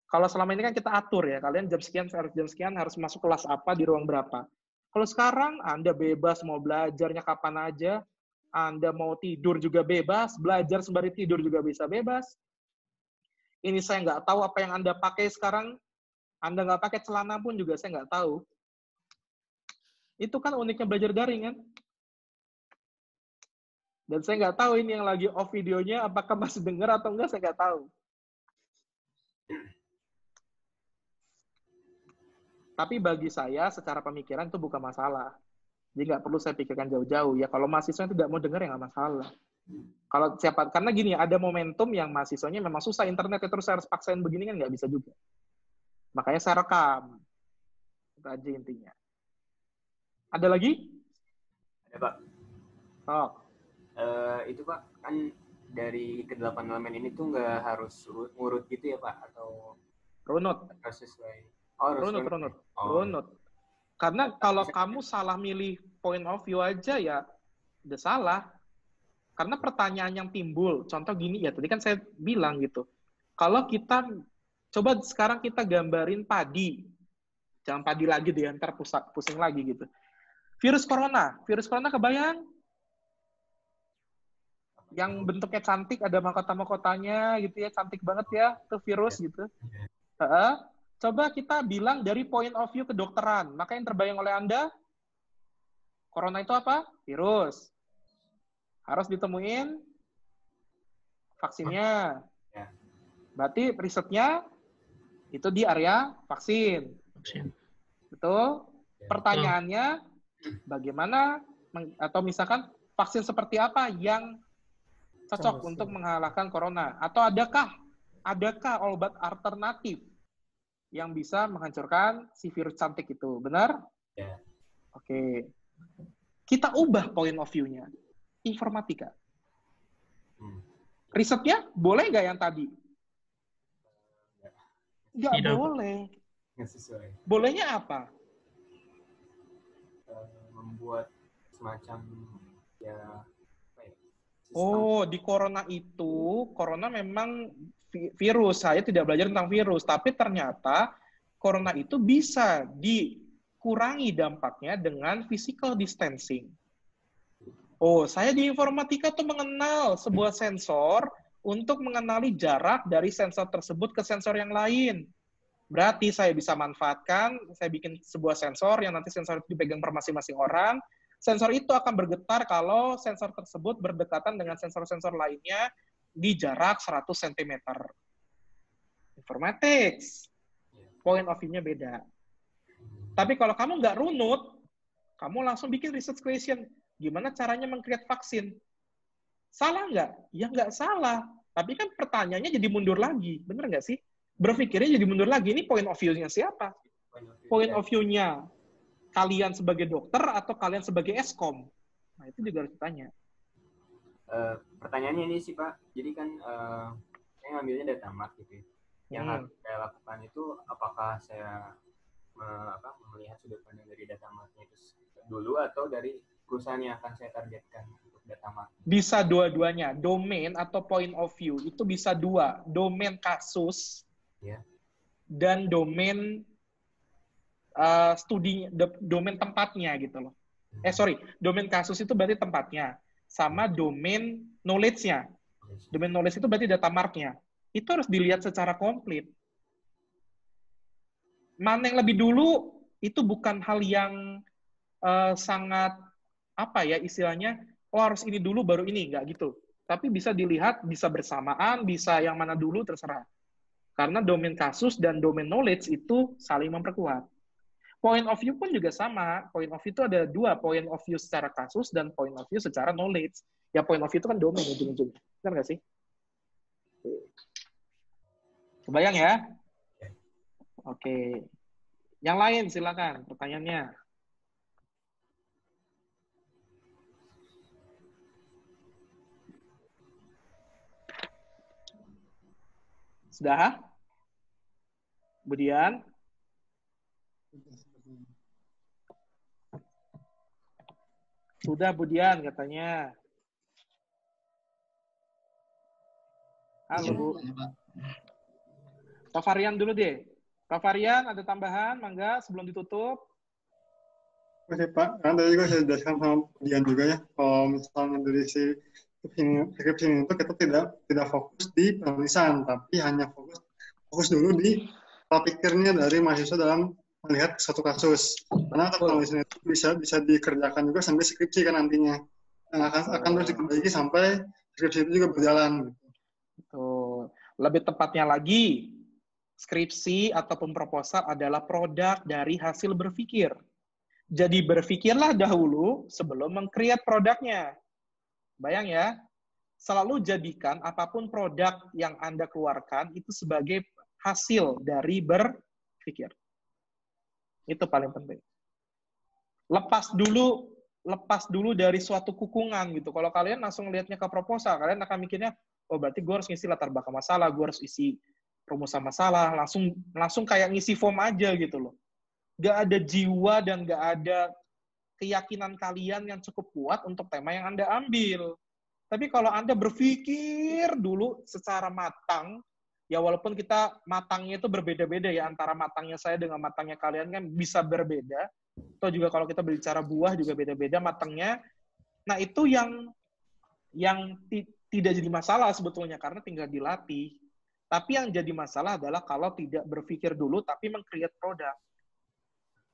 Kalau selama ini kan kita atur ya, kalian jam sekian harus masuk kelas apa, di ruang berapa. Kalau sekarang Anda bebas mau belajarnya kapan aja, Anda mau tidur juga bebas, belajar sembari tidur juga bisa bebas. Ini saya nggak tahu apa yang Anda pakai sekarang, Anda nggak pakai celana pun juga saya nggak tahu. Itu kan uniknya belajar daring kan? Dan saya nggak tahu ini yang lagi off videonya, apakah masih dengar atau enggak, saya nggak tahu. Tapi bagi saya, secara pemikiran itu bukan masalah. Jadi nggak perlu saya pikirkan jauh-jauh. Ya kalau mahasiswa tidak mau dengar, ya nggak masalah. Kalau siapa, karena gini, ada momentum yang mahasiswanya memang susah internet, terus saya harus paksain begini kan nggak bisa juga. Makanya saya rekam. Itu aja intinya. Ada lagi? Ada, Pak. Oh. Itu, Pak, kan dari ke-8 elemen ini tuh nggak harus ngurut gitu ya, Pak? Atau runut? Sesuai. Runut. Karena kalau kamu salah milih point of view aja ya udah salah. Karena pertanyaan yang timbul, contoh gini ya, tadi kan saya bilang gitu. Kalau kita, coba sekarang kita gambarin padi. Jangan padi lagi deh, ntar pusing lagi gitu. Virus corona kebayang? yang bentuknya cantik, ada mahkota-mahkotanya gitu ya, cantik banget ya, tuh virus gitu. Coba kita bilang dari point of view kedokteran. Maka yang terbayang oleh Anda, corona itu apa? Virus. Harus ditemuin vaksinnya. Berarti risetnya itu di area vaksin. Betul? Pertanyaannya, bagaimana, atau misalkan vaksin seperti apa yang cocok untuk mengalahkan corona? Atau adakah obat alternatif yang bisa menghancurkan si virus cantik itu? Benar? Ya. Oke. Kita ubah point of view-nya. Informatika. Risetnya boleh nggak yang tadi? Nggak boleh. Nggak sesuai. Bolehnya apa? Membuat semacam di corona memang virus. Saya tidak belajar tentang virus, tapi ternyata corona itu bisa dikurangi dampaknya dengan physical distancing. Saya di informatika tuh mengenal sebuah sensor untuk mengenali jarak dari sensor tersebut ke sensor yang lain. Berarti saya bisa manfaatkan, saya bikin sebuah sensor yang nanti sensor itu dipegang per masing-masing orang. Sensor itu akan bergetar kalau sensor tersebut berdekatan dengan sensor-sensor lainnya di jarak 100 cm. Informatics. Point of view-nya beda. Tapi kalau kamu nggak runut, kamu langsung bikin research question. Gimana caranya meng-create vaksin? Salah nggak? Ya nggak salah. Tapi kan pertanyaannya jadi mundur lagi. Bener nggak sih? Berpikirnya jadi mundur lagi. Ini point of view-nya siapa? Point of view-nya kalian sebagai dokter atau kalian sebagai eskom? Nah, itu juga harus ditanya. Pertanyaannya ini sih, Pak. Jadi kan saya ngambilnya data mart gitu. Yang harus saya lakukan itu apakah saya melihat sudut pandang dari data martnya itu dulu atau dari perusahaan yang akan saya targetkan untuk data mart? Bisa dua-duanya. Domain atau point of view itu bisa dua. Domain kasus dan domain studi, domain tempatnya gitu loh. Domain kasus itu berarti tempatnya. Sama domain knowledge-nya. Domain knowledge itu berarti data mark-nya. Itu harus dilihat secara komplit. Mana yang lebih dulu, itu bukan hal yang sangat, istilahnya, harus ini dulu baru ini, nggak gitu. Tapi bisa dilihat, bisa bersamaan, bisa yang mana dulu, terserah. Karena domain kasus dan domain knowledge itu saling memperkuat. Point of view pun juga sama. Point of view itu ada dua. Point of view secara kasus dan point of view secara knowledge. Ya point of view itu kan domain ujung-ujungnya. Benar nggak sih? Kebayang ya? Oke. Yang lain silakan pertanyaannya. Sudah? Kemudian? Sudah, Budian, katanya. Halo, Bu. Pak Varian dulu deh. Pak Varian, ada tambahan, mangga, sebelum ditutup. Oke, Pak. Kan tadi juga saya jelaskan sama Budian juga ya. Kalau misalnya dari si skripsi itu kita tidak fokus di penulisan, tapi hanya fokus dulu di pola pikirnya dari mahasiswa dalam melihat satu kasus. Karena penulisan itu bisa dikerjakan juga sampai skripsi kan nantinya. Akan terus diperbaiki sampai skripsi itu juga berjalan. Betul. Lebih tepatnya lagi, skripsi ataupun proposal adalah produk dari hasil berpikir. Jadi berpikirlah dahulu sebelum meng-create produknya. Bayang ya, selalu jadikan apapun produk yang Anda keluarkan itu sebagai hasil dari berpikir. Itu paling penting. Lepas dulu dari suatu kukungan gitu. Kalau kalian langsung lihatnya ke proposal, kalian akan mikirnya, oh berarti gue harus ngisi latar belakang masalah, gue harus isi rumusan masalah, langsung kayak ngisi form aja gitu loh. Gak ada jiwa dan gak ada keyakinan kalian yang cukup kuat untuk tema yang Anda ambil. Tapi kalau Anda berpikir dulu secara matang, ya walaupun kita matangnya itu berbeda-beda ya, antara matangnya saya dengan matangnya kalian kan bisa berbeda. Atau juga kalau kita berbicara buah juga beda-beda matangnya. Nah itu yang tidak jadi masalah sebetulnya karena tinggal dilatih. Tapi yang jadi masalah adalah kalau tidak berpikir dulu tapi meng-create produk.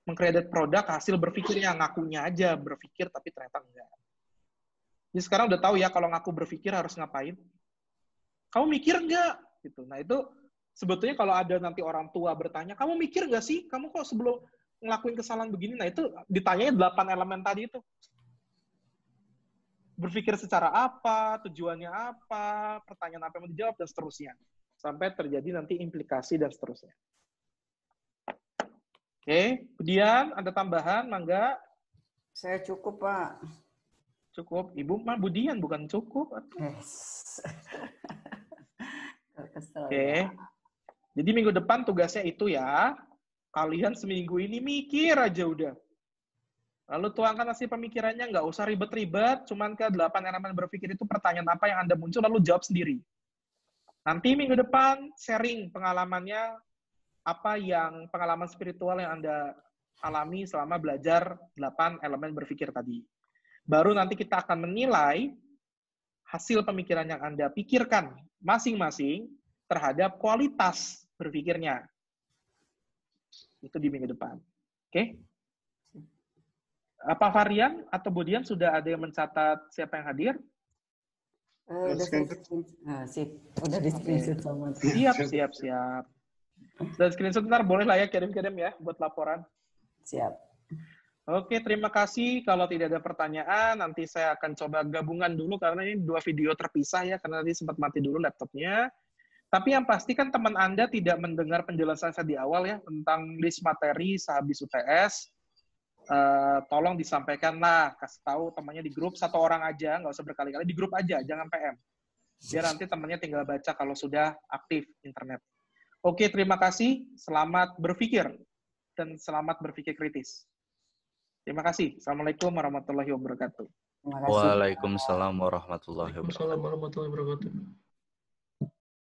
Meng-create produk hasil berpikirnya, ngakunya aja berpikir tapi ternyata enggak. Jadi sekarang udah tahu ya kalau ngaku berpikir harus ngapain. Kamu mikir enggak? Gitu. Nah itu sebetulnya kalau ada nanti orang tua bertanya, kamu mikir nggak sih? Kamu kok sebelum ngelakuin kesalahan begini? Nah itu ditanyanya 8 elemen tadi itu. Berpikir secara apa, tujuannya apa, pertanyaan apa yang mau dijawab, dan seterusnya. Sampai terjadi nanti implikasi dan seterusnya. Oke, kemudian ada tambahan, Mangga? Saya cukup, Pak. Cukup. Ibu mah Budian, bukan cukup. Yes. Oke. Jadi minggu depan tugasnya itu ya, kalian seminggu ini mikir aja udah. Lalu tuangkan hasil pemikirannya, nggak usah ribet-ribet, cuman ke 8 elemen berpikir itu pertanyaan apa yang Anda muncul, lalu jawab sendiri. Nanti minggu depan sharing pengalamannya, apa yang pengalaman spiritual yang Anda alami selama belajar 8 elemen berpikir tadi. Baru nanti kita akan menilai hasil pemikiran yang Anda pikirkan masing-masing terhadap kualitas berpikirnya. Itu di minggu depan. Oke? Apa Varian atau Budian sudah ada yang mencatat siapa yang hadir? Udah di screenshot sama. Siap. Dan screenshot ntar boleh lah ya kirim-kirim ya buat laporan. Siap. Oke, terima kasih. Kalau tidak ada pertanyaan, nanti saya akan coba gabungan dulu karena ini 2 video terpisah ya, karena tadi sempat mati dulu laptopnya. Tapi yang pasti kan teman Anda tidak mendengar penjelasan saya di awal ya, tentang list materi sehabis UTS. Tolong disampaikanlah, kasih tahu temannya di grup, 1 orang aja, nggak usah berkali-kali, di grup aja, jangan PM. Biar nanti temannya tinggal baca kalau sudah aktif internet. Oke, terima kasih. Selamat berpikir. Dan selamat berpikir kritis. Terima kasih. Assalamualaikum warahmatullahi wabarakatuh. Waalaikumsalam warahmatullahi wabarakatuh. Waalaikumsalam warahmatullahi wabarakatuh.